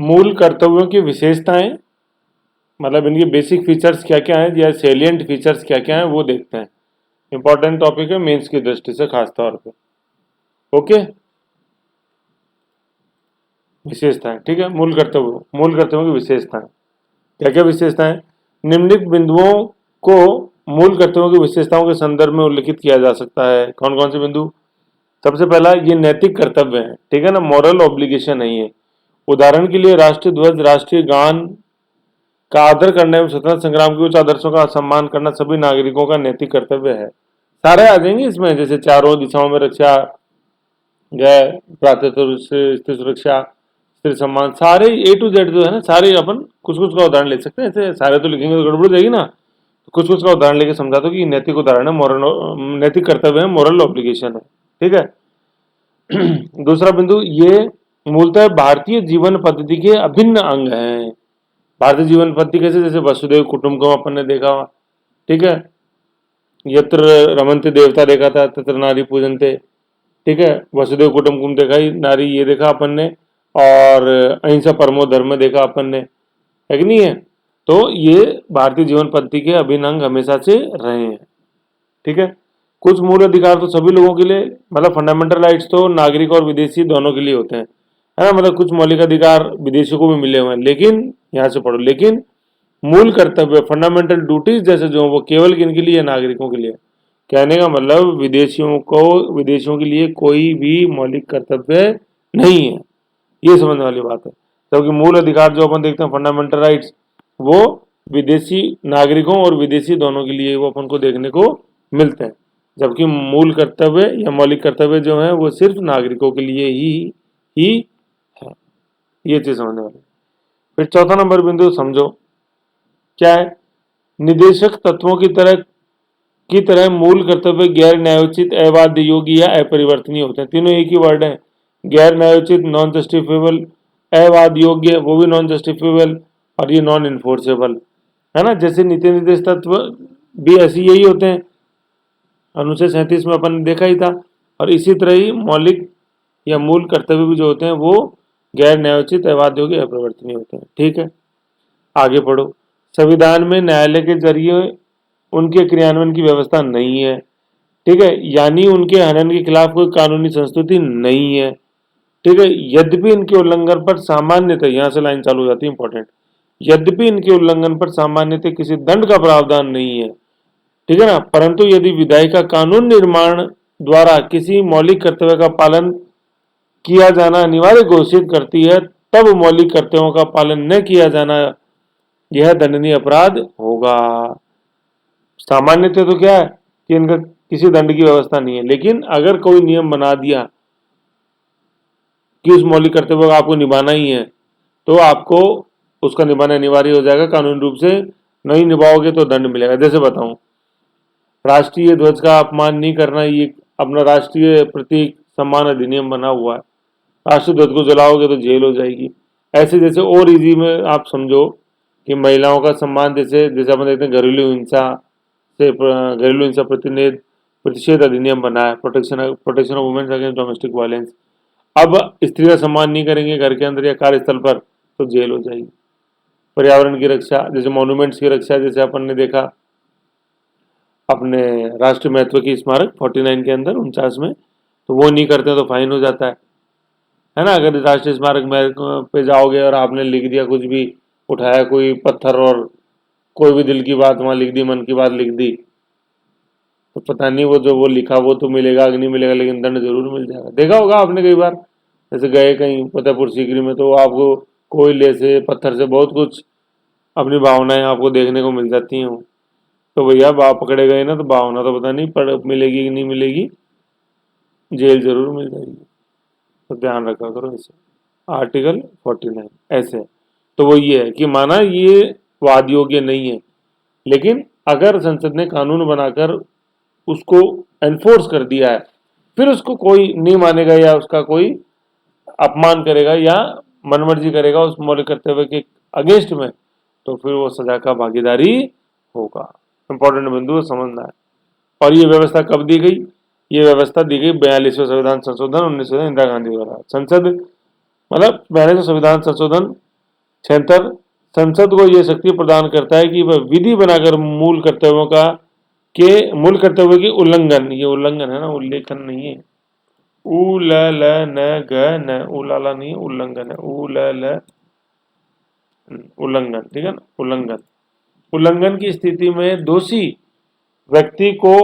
मूल कर्तव्यों की विशेषताएं, मतलब इनके बेसिक फीचर्स क्या क्या हैं या सेलिएंट फीचर्स क्या क्या हैं वो देखते हैं। इंपॉर्टेंट टॉपिक है मेंस की दृष्टि से खास तौर पे। ओके, विशेषताएं, ठीक है। मूल कर्तव्यों की विशेषताएं क्या क्या विशेषताएं, निम्नलिखित बिंदुओं को मूल कर्तव्यों की विशेषताओं के संदर्भ में उल्लेखित किया जा सकता है। कौन कौन से बिंदु? सबसे पहला, ये नैतिक कर्तव्य है, ठीक है ना, मॉरल ऑब्लिगेशन है ये। उदाहरण के लिए राष्ट्रीय ध्वज, राष्ट्रीय गान का आदर करना एवं स्वतंत्रता संग्राम के उच्च आदर्शों का सम्मान करना सभी नागरिकों का नैतिक कर्तव्य है। सारे आ जाएंगे इसमें, जैसे चारों दिशाओं में रक्षा, गए प्रातः स्त्री सुरक्षा, स्त्री सम्मान, सारे A to Z जो है ना, सारे अपन कुछ कुछ का उदाहरण ले सकते हैं। ऐसे सारे तो लिखेंगे तो गड़बड़ हो जाएगी ना, तो कुछ कुछ का उदाहरण लेके समझा दो कि नैतिक उदाहरण है, मॉरल नैतिक कर्तव्य है, मॉरल ऑब्लिगेशन है, ठीक है। दूसरा बिंदु, ये मूलतः भारतीय जीवन पद्धति के अभिन्न अंग हैं। भारतीय जीवन पद्धति कैसे? जैसे वसुदेव कुटुंबकम अपन ने देखा, ठीक है, यत्र रमन्ते देवता देखा था, तत्र नारी पूजनते, ठीक है, वसुदेव कुटुंबकम देखा ही, नारी ये देखा अपन ने, और अहिंसा परमो धर्म देखा अपन ने, है कि नहीं है? तो ये भारतीय जीवन पद्धति के अभिन्न अंग हमेशा से रहे हैं, ठीक है। कुछ मूल अधिकार तो सभी लोगों के लिए, मतलब फंडामेंटल राइट्स तो नागरिक और विदेशी दोनों के लिए होते हैं, है ना, मतलब कुछ मौलिक अधिकार विदेशियों को भी मिले हुए हैं, लेकिन यहाँ से पढ़ो, लेकिन मूल कर्तव्य फंडामेंटल ड्यूटीज जैसे जो वो केवल किन के लिए? नागरिकों के लिए। कहने का मतलब विदेशियों के लिए कोई भी मौलिक कर्तव्य नहीं है, ये समझने वाली बात है। जबकि मूल अधिकार जो अपन देखते हैं फंडामेंटल राइट्स, वो विदेशी नागरिकों और विदेशी दोनों के लिए वो अपन को देखने को मिलते हैं। जबकि मूल कर्तव्य या मौलिक कर्तव्य जो है वो सिर्फ नागरिकों के लिए ही है, ये चीज समझने वाली। फिर चौथा नंबर बिंदु समझो क्या है? निदेशक तत्वों की तरह मूल कर्तव्य गैर न्यायोचित, अबाध्य योग्य या अपरिवर्तनीय होते हैं। तीनों एक ही वर्ड है, गैर न्यायोचित नॉन जस्टिफिएबल, अबाध्य योग्य वो भी नॉन जस्टिफिएबल, और ये नॉन इन्फोर्सेबल, है ना। जैसे नीति निर्देश तत्व भी ऐसे यही होते हैं, अनुच्छेद 37 में अपन ने देखा ही था। और इसी तरह ही मौलिक या मूल कर्तव्य भी जो होते हैं वो गैर न्यायोचित, अबाध्य योग्य, अपरिवर्तनीय होते हैं, ठीक है। आगे पढ़ो, संविधान में न्यायालय के जरिए उनके क्रियान्वयन की व्यवस्था नहीं है, ठीक है, यानी उनके हनन के खिलाफ कोई कानूनी संस्तुति नहीं है, ठीक है। यद्यपि इनके उल्लंघन पर सामान्यतः, यहां से लाइन चालू हो जाती है इंपॉर्टेंट, यद्यपि इनके उल्लंघन पर सामान्यतः किसी दंड का प्रावधान नहीं है, ठीक है ना, परंतु यदि विधायिका कानून निर्माण द्वारा किसी मौलिक कर्तव्य का पालन किया जाना अनिवार्य घोषित करती है, तब मौलिक कर्तव्यों का पालन न किया जाना यह दंडनीय अपराध होगा। सामान्यतः तो क्या है कि इनका किसी दंड की व्यवस्था नहीं है, लेकिन अगर कोई नियम बना दिया कि उस मौलिक कर्तव्य को आपको निभाना ही है, तो आपको उसका निभाना अनिवार्य हो जाएगा कानूनी रूप से, नहीं निभाओगे तो दंड मिलेगा। जैसे बताऊं, राष्ट्रीय ध्वज का अपमान नहीं करना, ये अपना राष्ट्रीय प्रतीक सम्मान अधिनियम बना हुआ है, राष्ट्रीय ध्वज को जलाओगे तो जेल हो जाएगी। ऐसे जैसे और इजी में आप समझो कि महिलाओं का सम्मान, जैसे जैसे अपन देखते हैं घरेलू हिंसा प्रतिषेध अधिनियम बना है, protection of womens against domestic violence. अब स्त्री का सम्मान नहीं करेंगे घर के अंदर या कार्यस्थल पर तो जेल हो जाएगी। पर्यावरण की रक्षा, जैसे मॉन्यूमेंट्स की रक्षा, जैसे अपन ने देखा अपने राष्ट्रीय महत्व की स्मारक 49 के अंदर 49 में, तो वो नहीं करते तो फाइन हो जाता है ना। अगर राष्ट्रीय स्मारक में पे जाओगे और आपने लिख दिया कुछ भी, उठाया कोई पत्थर और कोई भी दिल की बात वहां लिख दी, मन की बात लिख दी, तो पता नहीं वो जो वो लिखा वो तो मिलेगा कि नहीं मिलेगा, लेकिन दंड जरूर मिल जाएगा। देखा होगा आपने कई बार, जैसे गए कहीं फतेहपुर सीकरी में, तो आपको कोयले से पत्थर से बहुत कुछ अपनी भावनाएं आपको देखने को मिल जाती हैं। तो भैया बाप पकड़े गए ना, तो भावना तो पता नहीं पड़ मिलेगी कि नहीं मिलेगी, जेल जरूर मिल जाएगी, तो ध्यान रखा करो इसे। आर्टिकल 49 ऐसे है। तो वो ये है कि माना ये वाद योग्य नहीं है, लेकिन अगर संसद ने कानून बनाकर उसको एनफोर्स कर दिया है, फिर उसको कोई नहीं मानेगा या उसका कोई अपमान करेगा या मनमर्जी करेगा उस मौलिक कर्तव्य के अगेंस्ट में, तो फिर वो सजा का भागीदारी होगा। इंपॉर्टेंट बिंदु समझना है। और ये व्यवस्था कब दी गई? ये व्यवस्था दी गई 42वें संविधान संशोधन 1900 इंदिरा गांधी द्वारा। संसद मतलब 42वें संविधान संशोधन 76 संसद को यह शक्ति प्रदान करता है कि वह विधि बनाकर मूल कर्तव्यों की उल्लंघन, ये उल्लंघन है ना, उल्लेखन नहीं है, उ ल ल न ग न, उलाला नहीं है, उल्लंघन है, उ ल ल उल्लंघन, ठीक है ना, उल्लंघन। उल्लंघन की स्थिति में व्यक्ति को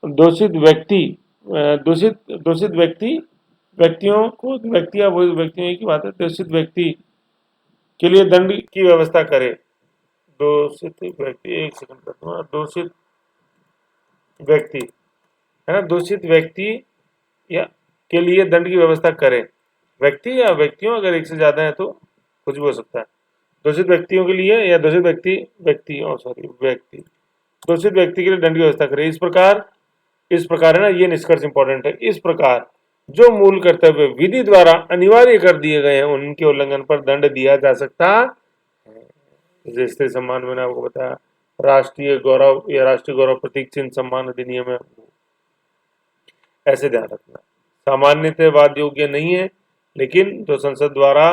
दोषित व्यक्ति दोषित दोषित व्यक्ति व्यक्तियों को व्यक्ति या वो व्यक्तियों की बात है, दोषित व्यक्ति के लिए दंड की व्यवस्था करे। दोषित व्यक्ति, एक सेकंड करता हूँ, दोषित व्यक्ति है ना, दोषित व्यक्ति या के लिए दंड की व्यवस्था करे। व्यक्ति या व्यक्तियों अगर एक से ज्यादा है तो कुछ भी हो सकता है। दोषित व्यक्तियों के लिए या दोषित व्यक्ति दोषित व्यक्ति के लिए दंड की व्यवस्था करे। इस प्रकार है ना, ये निष्कर्ष इंपॉर्टेंट है। इस प्रकार जो मूल कर्तव्य विधि द्वारा अनिवार्य कर दिए गए हैं उनके उल्लंघन पर दंड दिया जा सकता है। जैसे स्त्री सम्मान मैंने आपको बताया, राष्ट्रीय गौरव या राष्ट्रीय गौरव प्रतीक चिन्ह सम्मान अधिनियम है, ऐसे ध्यान रखना। सामान्यतः वाद योग्य नहीं है, लेकिन जो संसद द्वारा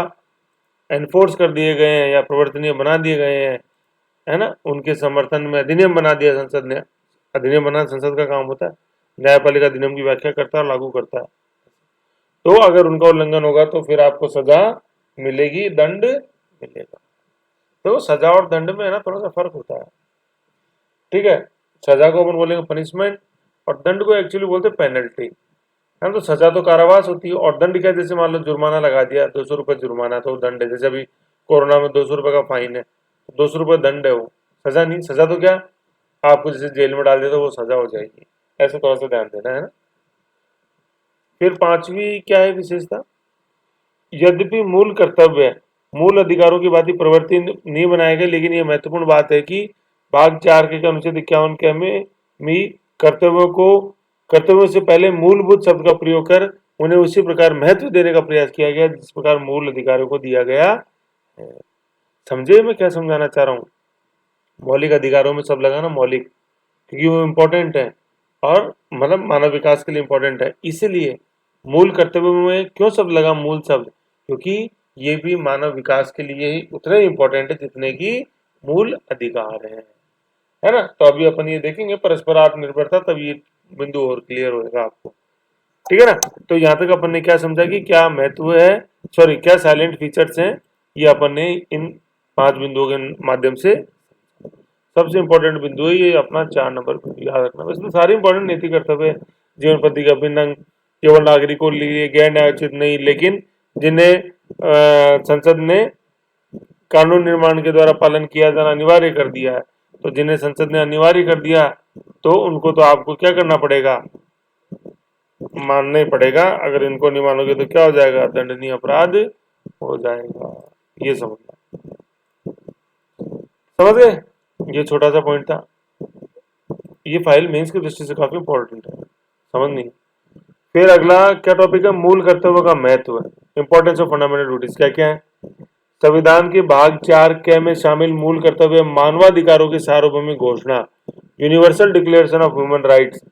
एनफोर्स कर दिए गए हैं या प्रवर्तनीय बना दिए गए हैं, है ना, उनके समर्थन में अधिनियम बना दिया संसद ने। अधिनियम बनाना संसद का काम होता है, न्यायपालिका अधिनियम की व्याख्या करता है और लागू करता है। तो अगर उनका उल्लंघन होगा तो फिर आपको सजा मिलेगी, दंड मिलेगा। तो सजा और दंड में है ना थोड़ा सा फर्क होता है, ठीक है। सजा को अपन बोलेंगे पनिशमेंट और दंड को एक्चुअली बोलते हैं पेनल्टी, है ना। तो सजा तो कारावास होती है और दंड क्या, जैसे मान लो जुर्माना लगा दिया, 200 रुपये जुर्माना, तो दंड है। जैसे अभी कोरोना में 200 रुपये का फाइन है, 200 रुपये दंड है, वो सजा नहीं। सजा तो क्या, आपको जैसे जेल में डाल दिया तो वो सजा हो जाएगी। ऐसे थोड़ा सा ध्यान देना है ना। फिर पांचवी क्या है विशेषता, यद्यपि मूल अधिकारों की बात प्रवृत्ति नहीं बनाए गए, लेकिन ये महत्वपूर्ण बात है कि भाग 4 के अनुच्छेद 51 के में कर्तव्यों से पहले मूलभूत शब्द का प्रयोग कर उन्हें उसी प्रकार महत्व देने का प्रयास किया गया जिस प्रकार मूल अधिकारों को दिया गया है। समझे मैं क्या समझाना चाह रहा हूँ? मौलिक अधिकारों में सब लगा ना मौलिक, क्योंकि वो इम्पोर्टेंट है और मतलब मानव विकास के लिए इम्पोर्टेंट है। इसीलिए मूल कर्तव्य में क्यों शब्द लगा, मूल शब्द, क्योंकि ये भी मानव विकास के लिए ही उतने इम्पोर्टेंट है जितने की मूल अधिकार है ना। तो अभी अपन ये देखेंगे परस्पर आत्मनिर्भरता, तब ये बिंदु और क्लियर होगा आपको, ठीक है ना। तो यहाँ तक अपन ने क्या समझा कि क्या महत्व है, क्या साइलेंट फीचर्स हैं, ये अपन ने इन 5 बिंदुओं के माध्यम से। सबसे इंपॉर्टेंट बिंदु है ये अपना 4 नंबर याद रखना। वैसे सारे इंपॉर्टेंट नैतिक कर्तव्य, जीवन प्रति का अभिन्न अंग, केवल नागरिकों के लिए गैर न्यायोचित नहीं, लेकिन जिन्हें संसद ने कानून निर्माण के द्वारा पालन किया जाना अनिवार्य कर दिया है। तो जिन्हें संसद ने अनिवार्य कर दिया तो उनको तो आपको क्या करना पड़ेगा, मानना ही पड़ेगा। अगर इनको नहीं मानोगे तो क्या हो जाएगा, दंडनीय अपराध हो जाएगा। ये समझ गए, ये छोटा सा पॉइंट था। ये फाइल मेंस की दृष्टि से काफी इंपॉर्टेंट है, समझ नहीं। फिर अगला क्या टॉपिक है, मूल कर्तव्यों का महत्व, इंपॉर्टेंस ऑफ फंडामेंटल ड्यूटीज। क्या क्या है, संविधान के भाग 4 के में शामिल मूल कर्तव्य मानवाधिकारों की सार्वभौमिक घोषणा, universal declaration of human rights,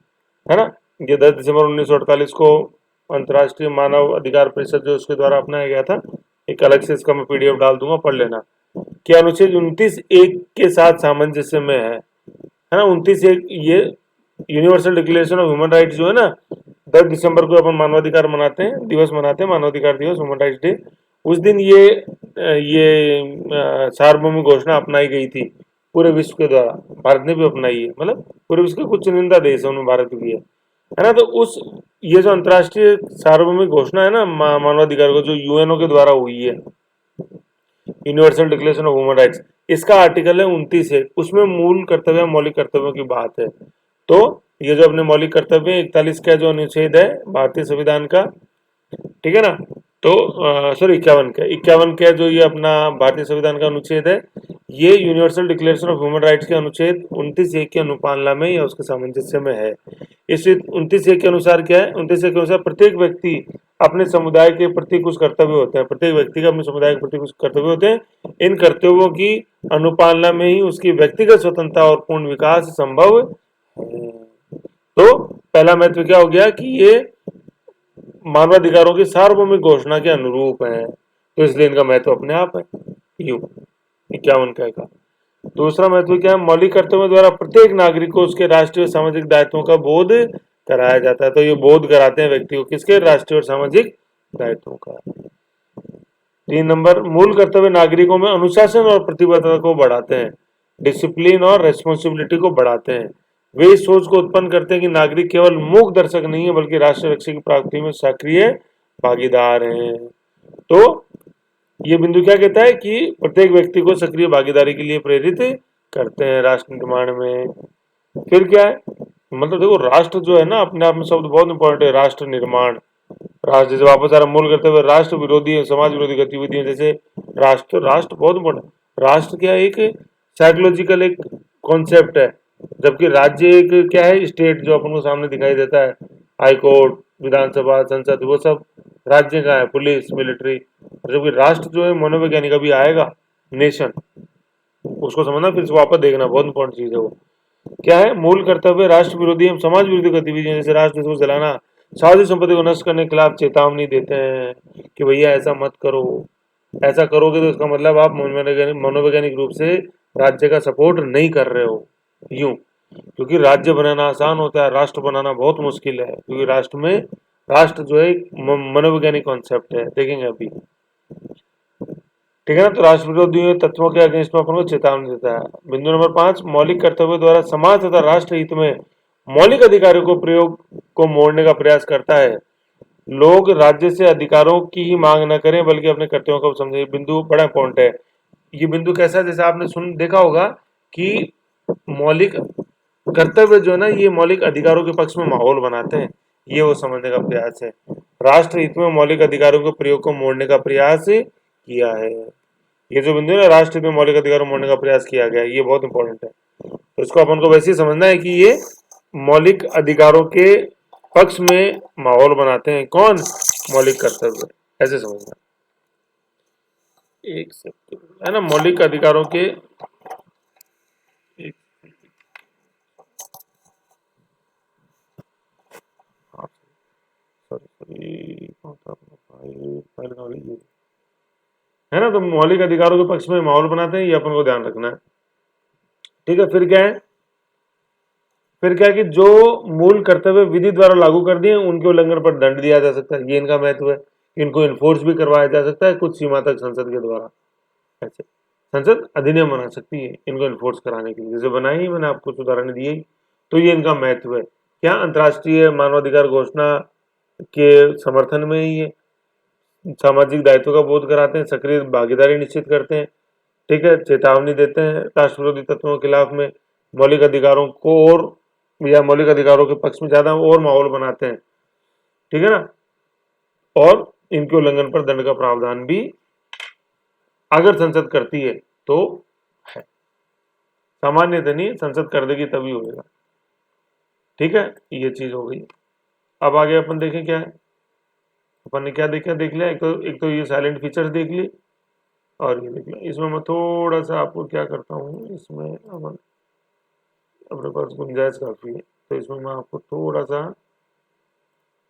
है ना। ये 10 दिसंबर 1948 को अंतर्राष्ट्रीय मानव अधिकार परिषद जो उसके द्वारा अपनाया गया था। एक अलग से इसका मैं PDF डाल दूंगा, पढ़ लेना। कि अनुच्छेद 29(1) के साथ सामंजस्य में है ना। 29(1) ये universal declaration of human rights जो है ना, 10 दिसंबर को अपन मानवाधिकार मनाते हैं, दिवस मनाते हैं, मानवाधिकार दिवस, ह्यूमन राइट्स डे। उस दिन ये सार्वभौमिक घोषणा अपनाई गई थी पूरे विश्व के द्वारा। भारत ने भी अपनाई है, मतलब पूरे विश्व के कुछ चुनिंदा देश है उनमें भारत भी है ना। तो उस ये जो अंतर्राष्ट्रीय सार्वभौमिक घोषणा है ना मानवाधिकार को, जो UNO के द्वारा हुई है, universal declaration of human rights, इसका आर्टिकल है 29 है। उसमें मूल कर्तव्य मौलिक कर्तव्यों की बात है। तो ये जो अपने मौलिक कर्तव्य 41 का जो अनुच्छेद है भारतीय संविधान का, ठीक है ना, तो 51 का जो ये अपना भारतीय संविधान का अनुच्छेद है, ये universal declaration of human rights के अनुच्छेद 29(1) के अनुपालना में या उसके सामंजस्य में है। इस 29(1) के अनुसार क्या है, 29(1) के अनुसार प्रत्येक व्यक्ति अपने समुदाय के प्रति कुछ कर्तव्य होते हैं, प्रत्येक व्यक्ति का अपने समुदाय के प्रति कुछ कर्तव्य होते हैं। इन कर्तव्यों की अनुपालना में ही उसकी व्यक्तिगत स्वतंत्रता और पूर्ण विकास संभव है। तो पहला महत्व क्या हो गया कि ये मानवाधिकारों की सार्वभौमिक घोषणा के अनुरूप है, तो इसलिए इनका महत्व अपने आप है। यूं 51 का। दूसरा महत्व क्या है, मौलिक कर्तव्यों द्वारा प्रत्येक नागरिक को उसके राष्ट्रीय और सामाजिक दायित्वों का बोध कराया जाता है। तो ये बोध कराते हैं व्यक्ति को, किसके, राष्ट्रीय और सामाजिक दायित्वों का। 3 नंबर, मूल कर्तव्य नागरिकों में अनुशासन और प्रतिबद्धता को बढ़ाते हैं, डिसिप्लिन और रेस्पॉन्सिबिलिटी को बढ़ाते हैं। वे इस सोच को उत्पन्न करते हैं कि नागरिक केवल मूक दर्शक नहीं है बल्कि राष्ट्र रक्षा की प्राप्ति में सक्रिय भागीदार हैं। तो ये बिंदु क्या कहता है कि प्रत्येक व्यक्ति को सक्रिय भागीदारी के लिए प्रेरित करते हैं राष्ट्र निर्माण में। फिर क्या है, मतलब देखो राष्ट्र जो है ना, अपने आप में शब्द बहुत इंपॉर्टेंट है, राष्ट्र निर्माण। राष्ट्र, जैसे वापस आ रहा मूल करते हुए, राष्ट्र विरोधी समाज विरोधी गतिविधियों जैसे राष्ट्र, राष्ट्र बहुत इंपॉर्टेंट। राष्ट्र क्या है, एक साइकोलॉजिकल एक कॉन्सेप्ट है, जबकि राज्य एक क्या है, स्टेट जो अपन को सामने दिखाई देता है, हाई कोर्ट, विधानसभा, संसद, वो सब राज्य का है, पुलिस, मिलिट्री। जबकि राष्ट्र जो है मनोवैज्ञानिक अभी आएगा, नेशन, उसको समझना, फिर से वापस देखना, बहुत इंपॉर्टेंट चीज है वो। क्या है, मूल कर्तव्य राष्ट्र विरोधी एवं समाज विरोधी गतिविधियां जैसे राष्ट्र को जलाना, सार्वजनिक संपत्ति को नष्ट करने के खिलाफ चेतावनी देते हैं कि भैया ऐसा मत करो, ऐसा करोगे तो इसका मतलब आप मनोवैज्ञानिक रूप से राज्य का सपोर्ट नहीं कर रहे हो। यूं, क्योंकि राज्य बनाना आसान होता है, राष्ट्र बनाना बहुत मुश्किल है, क्योंकि राष्ट्र में, राष्ट्र जो है एक मनोवैज्ञानिक कॉन्सेप्ट है, देखेंगे अभी, ठीक है ना। तो राष्ट्र विरोधी तत्वों के अगेंस्ट में अपन को चेतावनी देता है। बिंदु नंबर 5, मौलिक कर्तव्य द्वारा समाज तथा राष्ट्र हित में मौलिक अधिकारों को प्रयोग को मोड़ने का प्रयास करता है। लोग राज्य से अधिकारों की ही मांग न करें बल्कि अपने कर्तव्यों को समझें। बिंदु बड़ा इंपॉर्टेंट है। ये बिंदु कैसा है, जैसे आपने सुन देखा होगा कि मौलिक कर्तव्य जो है ना, ये मौलिक अधिकारों के पक्ष में माहौल बनाते हैं, ये वो समझने का प्रयास है। राष्ट्र हित में मौलिक अधिकारों के प्रयोग को मोड़ने का प्रयास किया है। ये जो बिंदु है ना, राष्ट्र में मौलिक अधिकारों मोड़ने का प्रयास किया गया है, ये बहुत इंपॉर्टेंट है। तो इसको अपन को वैसे ही समझना है कि ये मौलिक अधिकारों के पक्ष में माहौल बनाते हैं, कौन, मौलिक कर्तव्य, ऐसे समझना। एक सेकंड, है ना, मौलिक अधिकारों के, एक, सॉरी कौन सा अपना फाइल का ये है ना, तो मौलिक अधिकारों के पक्ष में माहौल बनाते हैं, ये अपन को ध्यान रखना है, ठीक है। फिर क्या है, फिर क्या है कि जो मूल कर्तव्य विधि द्वारा लागू कर दिए उनके उल्लंघन पर दंड दिया जा सकता है, ये इनका महत्व है। इनको इन्फोर्स भी करवाया जा सकता है कुछ सीमा तक संसद के द्वारा, ऐसे संसद अधिनियम बना सकती है इनको इन्फोर्स कराने के लिए, जैसे बनाई ही मैंने आपको उदाहरण दिए ही। तो ये इनका महत्व है। क्या, अंतर्राष्ट्रीय मानवाधिकार घोषणा के समर्थन में ही ये सामाजिक दायित्व का बोध कराते हैं, सक्रिय भागीदारी निश्चित करते हैं, ठीक है, चेतावनी देते हैं राष्ट्र विरोधी तत्वों के खिलाफ में, मौलिक अधिकारों को और, या मौलिक अधिकारों के पक्ष में ज्यादा और माहौल बनाते हैं, ठीक है ना। और इनके उल्लंघन पर दंड का प्रावधान भी अगर संसद करती है तो है, सामान्यतः नहीं, संसद कर देगी तभी होगा, ठीक है। ये चीज हो गई। अब आगे अपन देखें क्या है, अपन ने क्या देखा, देख लिया, एक तो ये साइलेंट फीचर्स देख ली, और ये देख लिया। इसमें मैं थोड़ा सा आपको क्या करता हूँ, इसमें अपन अपने पास गुंजाइश काफी है, तो इसमें मैं आपको थोड़ा सा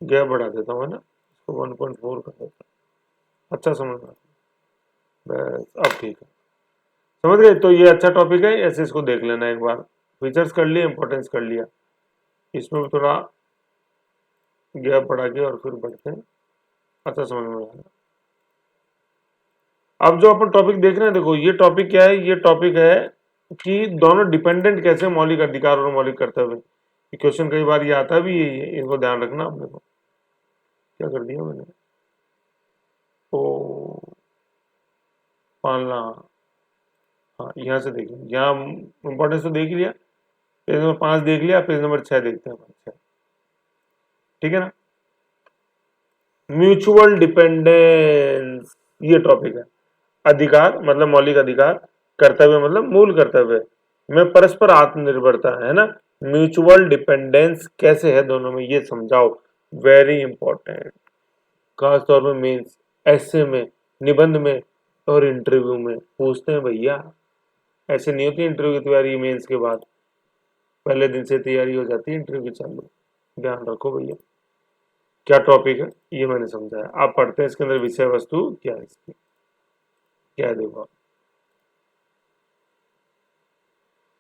गैप बढ़ा देता हूँ, है ना, इसको 1.4 कर देता हूँ, अच्छा समझ में, बस अब ठीक है, समझ गए। तो ये अच्छा टॉपिक है, ऐसे इसको देख लेना एक बार, फीचर्स कर लिए, इंपॉर्टेंस कर लिया, इसमें भी थोड़ा गैप बढ़ा के और फिर बढ़ते हैं, अच्छा समझ में आएगा। अब जो अपन टॉपिक देख रहे हैं, देखो ये टॉपिक क्या है, ये टॉपिक है कि दोनों डिपेंडेंट कैसे, मौलिक अधिकार और मौलिक कर्तव्य। क्वेश्चन कई बार ये आता भी है, इनको ध्यान रखना अपने को। क्या कर दिया मैंने, ओ पालना, हाँ यहाँ से देखिए, यहाँ इंपॉर्टेंस तो देख लिया, पेज नंबर 5 देख लिया, पेज नंबर 6 देखते हैं, 6, ठीक है ना। म्यूचुअल डिपेंडेंस, ये टॉपिक है। अधिकार मतलब मौलिक अधिकार, कर्तव्य मतलब मूल कर्तव्य में परस्पर आत्मनिर्भरता है ना। म्यूचुअल डिपेंडेंस कैसे है दोनों में, ये समझाओ, वेरी इंपॉर्टेंट, खास तौर में मेंस, ऐसे में, निबंध में और इंटरव्यू में पूछते हैं भैया। ऐसे नहीं होती इंटरव्यू की तैयारी मेंस के बाद, पहले दिन से तैयारी हो जाती है इंटरव्यू की चालू। ध्यान रखो भैया, क्या टॉपिक है ये मैंने समझाया, आप पढ़ते हैं इसके अंदर विषय वस्तु क्या है इसकी, क्या है देखो।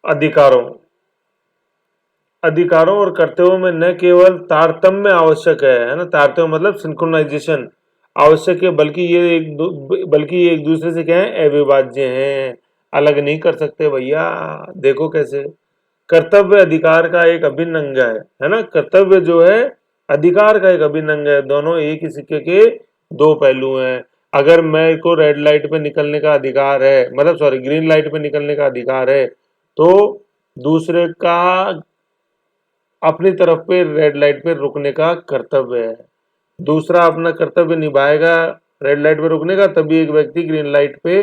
अधिकारों अधिकारों और कर्तव्यों में न केवल तारतम्य आवश्यक है ना, तारतम्य मतलब सिंक्रोनाइजेशन आवश्यक है, बल्कि ये एक दूसरे से क्या है, अविभाज्य हैं, अलग नहीं कर सकते भैया। देखो कैसे, कर्तव्य अधिकार का एक अभिन्न अंग है ना, कर्तव्य जो है अधिकार का एक अभिन्न अंग है, दोनों एक ही सिक्के के दो पहलू हैं। अगर मेरे को रेड लाइट पे निकलने का अधिकार है, मतलब सॉरी ग्रीन लाइट पे निकलने का अधिकार है, तो दूसरे का अपनी तरफ पे रेड लाइट पे रुकने का कर्तव्य है। दूसरा अपना कर्तव्य निभाएगा रेड लाइट पे रुकने का, तभी एक व्यक्ति ग्रीन लाइट पे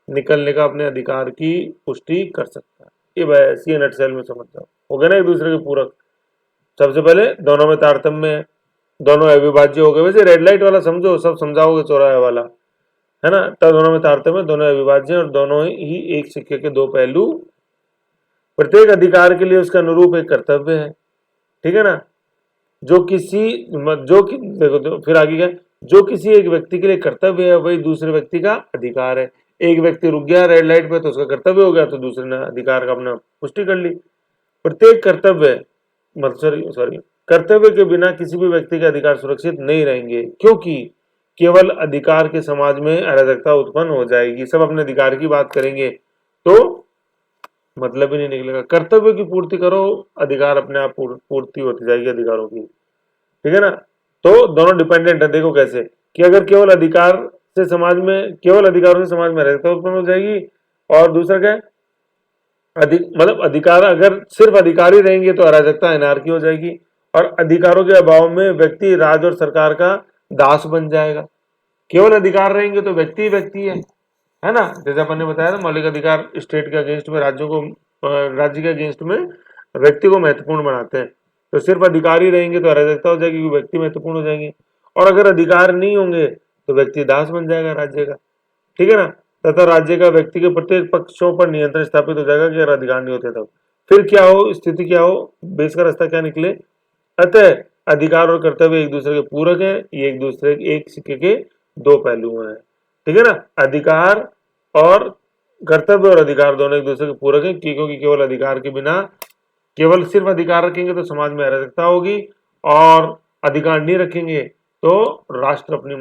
निकलने का अपने अधिकार की पुष्टि कर सकता है। ये बस ये नटसेल में समझ जाओ, हो गया ना एक दूसरे के पूरक। सबसे पहले दोनों में तारतम्य है, दोनों अविभाज्य हो गए। वैसे रेड लाइट वाला समझो, सब समझाओगे चौराहे वाला, है ना, तब दोनों में तारतम्य, दोनों अविभाज्य और दोनों ही एक सिक्के के दो पहलू। प्रत्येक अधिकार के लिए उसका अनुरूप एक कर्तव्य है, ठीक है ना। देखो फिर आगे क्या, जो किसी एक व्यक्ति के लिए कर्तव्य है वही दूसरे व्यक्ति का अधिकार है। एक व्यक्ति रुक गया रेड लाइट पे तो उसका कर्तव्य हो गया, तो दूसरे ने अधिकार का अपना पुष्टि कर ली। प्रत्येक कर्तव्य मतलब सॉरी कर्तव्य के बिना किसी भी व्यक्ति के अधिकार सुरक्षित नहीं रहेंगे, क्योंकि केवल अधिकार के समाज में अराजकता उत्पन्न हो जाएगी। सब अपने अधिकार की बात करेंगे तो मतलब ही नहीं निकलेगा। कर्तव्य की पूर्ति करो, अधिकार अपने आप पूर्ति होती जाएगी अधिकारों की, ठीक है ना। तो दोनों डिपेंडेंट है। देखो कैसे कि अगर केवल अधिकारों से समाज में अराजकता उत्पन्न हो जाएगी, और दूसरा क्या है, मतलब अधिकार अगर सिर्फ अधिकारी रहेंगे तो अराजकता अनार्की हो जाएगी, और अधिकारों के अभाव में व्यक्ति राज और सरकार का दास बन जाएगा। केवल अधिकार रहेंगे तो व्यक्ति ही व्यक्ति है ना। जैसे अपन ने बताया था मौलिक अधिकार स्टेट के अगेंस्ट में राज्य के अगेंस्ट में व्यक्ति को महत्वपूर्ण बनाते हैं। तो सिर्फ अधिकार ही रहेंगे तो अराजकता हो जाएगी, क्योंकि व्यक्ति महत्वपूर्ण हो जाएंगे, और अगर अधिकार नहीं होंगे तो व्यक्ति दास बन जाएगा राज्य का, ठीक है ना। तथा राज्य का व्यक्ति के प्रत्येक पक्षों पर नियंत्रण स्थापित हो जाएगा कि अगर अधिकार नहीं होते तब फिर क्या हो, स्थिति क्या हो, बेस का रास्ता क्या निकले। अतः अधिकार और कर्तव्य एक दूसरे के पूरक है, ये एक दूसरे एक सिक्के के दो पहलू हैं, ठीक है ना। अधिकार और कर्तव्य और अधिकार दोनों एक दूसरे के पूरक है, क्योंकि केवल सिर्फ अधिकार रखेंगे तो समाज में अराजकता होगी, और अधिकार नहीं रखेंगे तो राज्य अपनी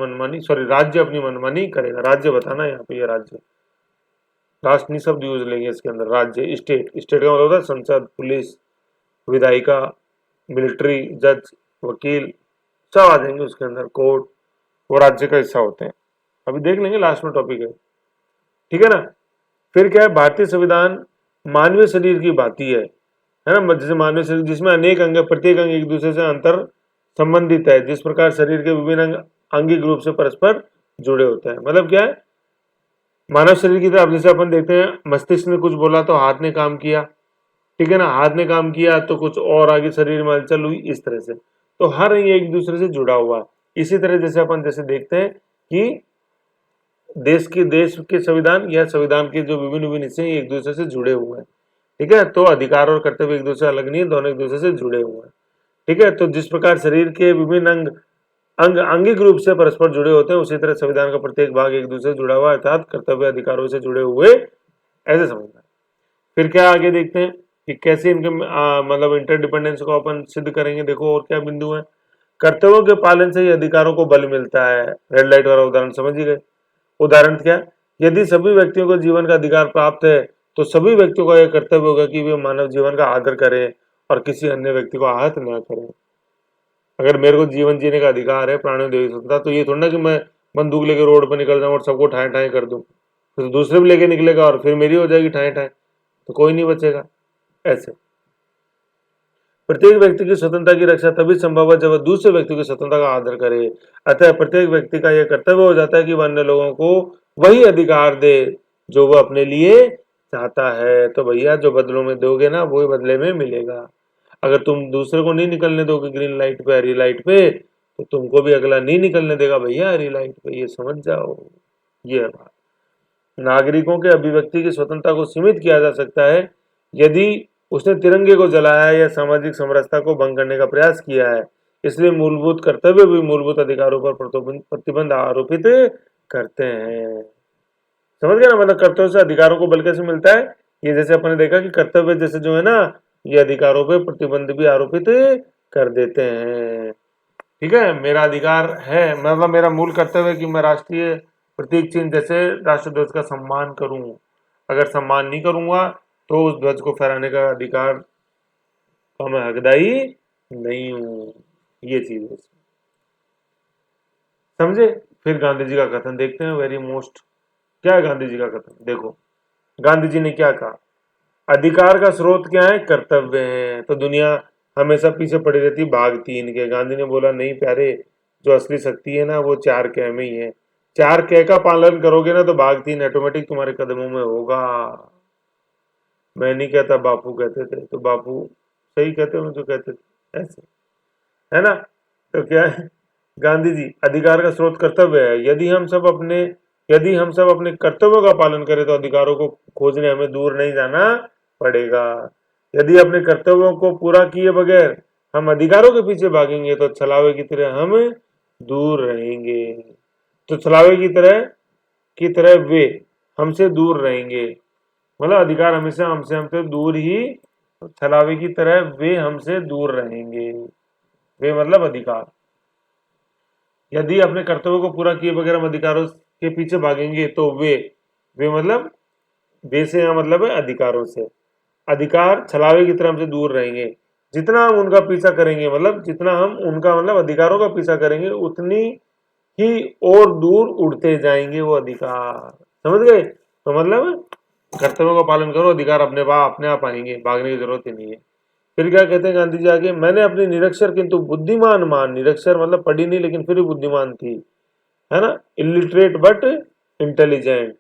मनमानी करेगा। राज्य बताना यहाँ पे, ये राज्य, राष्ट्र नहीं शब्द यूज लेंगे इसके अंदर, राज्य स्टेट का मतलब होता है संसद, पुलिस, विधायिका, मिलिट्री, जज, वकील, सब आ जाएंगे उसके अंदर, कोर्ट, वो राज्य का हिस्सा होते हैं। अभी देख लेंगे, लास्ट में टॉपिक है, ठीक है ना। फिर क्या है, भारतीय संविधान मानवीय शरीर की भांति है ना, जैसे मानवीय शरीर जिसमें अनेक अंग, प्रत्येक अंग एक दूसरे से अंतर संबंधित है, जिस प्रकार शरीर के विभिन्न अंग अंगिक रूप से परस्पर जुड़े होते हैं। मतलब क्या है, मानव शरीर की तरफ जैसे अपन देखते हैं, मस्तिष्क ने कुछ बोला तो हाथ ने काम किया, ठीक है ना, हाथ ने काम किया तो कुछ और आगे शरीर में हलचल हुई, इस तरह से। तो हर अंग एक दूसरे से जुड़ा हुआ है। इसी तरह जैसे अपन देखते हैं कि देश के संविधान या संविधान के जो विभिन्न विभिन्न हिस्से हैं एक दूसरे से जुड़े हुए हैं, ठीक है। तो अधिकार और कर्तव्य एक दूसरे से अलग नहीं है, दोनों एक दूसरे से जुड़े हुए हैं, ठीक है। तो जिस प्रकार शरीर के विभिन्न अंग अंगिक रूप से परस्पर जुड़े होते हैं, उसी तरह संविधान का प्रत्येक भाग एक दूसरे से जुड़ा हुआ है, अर्थात कर्तव्य अधिकारों से जुड़े हुए, ऐसे समझना है। फिर क्या आगे देखते हैं कि कैसे इनके मतलब इंटरडिपेंडेंस को अपन सिद्ध करेंगे। देखो और क्या बिंदु है, कर्तव्यों के पालन से ही अधिकारों को बल मिलता है। रेड लाइट वाला उदाहरण समझ ही गए। उदाहरण क्या, यदि सभी व्यक्तियों को जीवन का अधिकार प्राप्त है तो सभी व्यक्तियों का यह कर्तव्य होगा कि वे मानव जीवन का आदर करें और किसी अन्य व्यक्ति को आहत न करें। अगर मेरे को जीवन जीने का अधिकार है, प्राणियों देवी स्वतंत्रता, तो ये थोड़ा ना कि मैं बंदूक लेके रोड पर निकल जाऊं और सबको ठाए ठाए कर दूं, तो दूसरे भी लेके निकलेगा और फिर मेरी हो जाएगी ठाए ठाए, तो कोई नहीं बचेगा। ऐसे प्रत्येक व्यक्ति की स्वतंत्रता की रक्षा तभी संभव है जब वह दूसरे व्यक्ति की स्वतंत्रता का आदर करे। अतः प्रत्येक व्यक्ति का यह कर्तव्य हो जाता है कि वह अन्य लोगों को वही अधिकार दे जो वह अपने लिए चाहता है। तो भैया जो बदलों में दोगे ना, वही बदले में मिलेगा। अगर तुम दूसरे को नहीं निकलने दोगे ग्रीन लाइट पे, हरी लाइट पे, तो तुमको भी अगला नहीं निकलने देगा भैया हरी लाइट पे, ये समझ जाओ। ये है बात। नागरिकों के अभिव्यक्ति की स्वतंत्रता को सीमित किया जा सकता है यदि उसने तिरंगे को जलाया या सामाजिक समरसता को भंग करने का प्रयास किया है। इसलिए मूलभूत कर्तव्य भी मूलभूत अधिकारों पर प्रतिबंध आरोपित करते हैं। समझ गए ना, मतलब कर्तव्य से अधिकारों को बल कैसे मिलता है ये जैसे अपने देखा कि कर्तव्य जैसे जो है ना, ये अधिकारों पे प्रतिबंध भी आरोपित कर देते हैं। ठीक है, मेरा अधिकार है, मतलब मेरा मूल कर्तव्य है कि मैं राष्ट्रीय प्रतीक चिन्ह जैसे राष्ट्रध्वज का सम्मान करूं। अगर सम्मान नहीं करूंगा तो उस ध्वज को फहराने का अधिकार का मैं हकदाई नहीं हूं। ये चीज है, समझे। फिर गांधी जी का कथन देखते हैं, वेरी मोस्ट। क्या है गांधी जी का कथन, देखो गांधी जी ने क्या कहा। अधिकार का स्रोत क्या है, कर्तव्य है। तो दुनिया हमेशा पीछे पड़ी रहती भाग 3 के। गांधी ने बोला नहीं प्यारे, जो असली शक्ति है ना वो 4 क में ही है। 4 क का पालन करोगे ना तो भाग 3 ऑटोमेटिक तुम्हारे कदमों में होगा। मैं नहीं कहता, बापू कहते थे, तो बापू सही कहते हैं जो कहते थे, ऐसे है ना। तो क्या है, गांधी जी, अधिकार का स्रोत कर्तव्य है। यदि हम सब अपने कर्तव्यों का पालन करें तो अधिकारों को खोजने हमें दूर नहीं जाना पड़ेगा। यदि अपने कर्तव्यों को पूरा किए बगैर हम अधिकारों के पीछे भागेंगे तो छलावे की तरह हम दूर रहेंगे। तो छलावे की तरह वे हमसे दूर रहेंगे, मतलब अधिकार हमेशा हमसे हमसे दूर ही, छलावे की तरह वे हमसे दूर रहेंगे। वे मतलब अधिकार। यदि अपने कर्तव्यों को पूरा किए बगैर हम अधिकारों के पीछे भागेंगे तो वे मतलब वे से यहाँ मतलब है अधिकारों से। अधिकार छलावे की तरह हमसे दूर रहेंगे। जितना हम उनका पीछा करेंगे, मतलब जितना हम उनका मतलब अधिकारों का पीछा करेंगे, उतनी ही और दूर उड़ते जाएंगे वो अधिकार। समझ गए। तो मतलब कर्तव्यों का पालन करो, अधिकार अपने आप आएंगे, भागने की जरूरत ही नहीं है। फिर क्या कहते हैं गांधी जी आगे, मैंने अपनी निरक्षर किंतु बुद्धिमान मां, निरक्षर मतलब पढ़ी नहीं लेकिन फिर भी बुद्धिमान थी, है ना, इलिटरेट बट इंटेलिजेंट।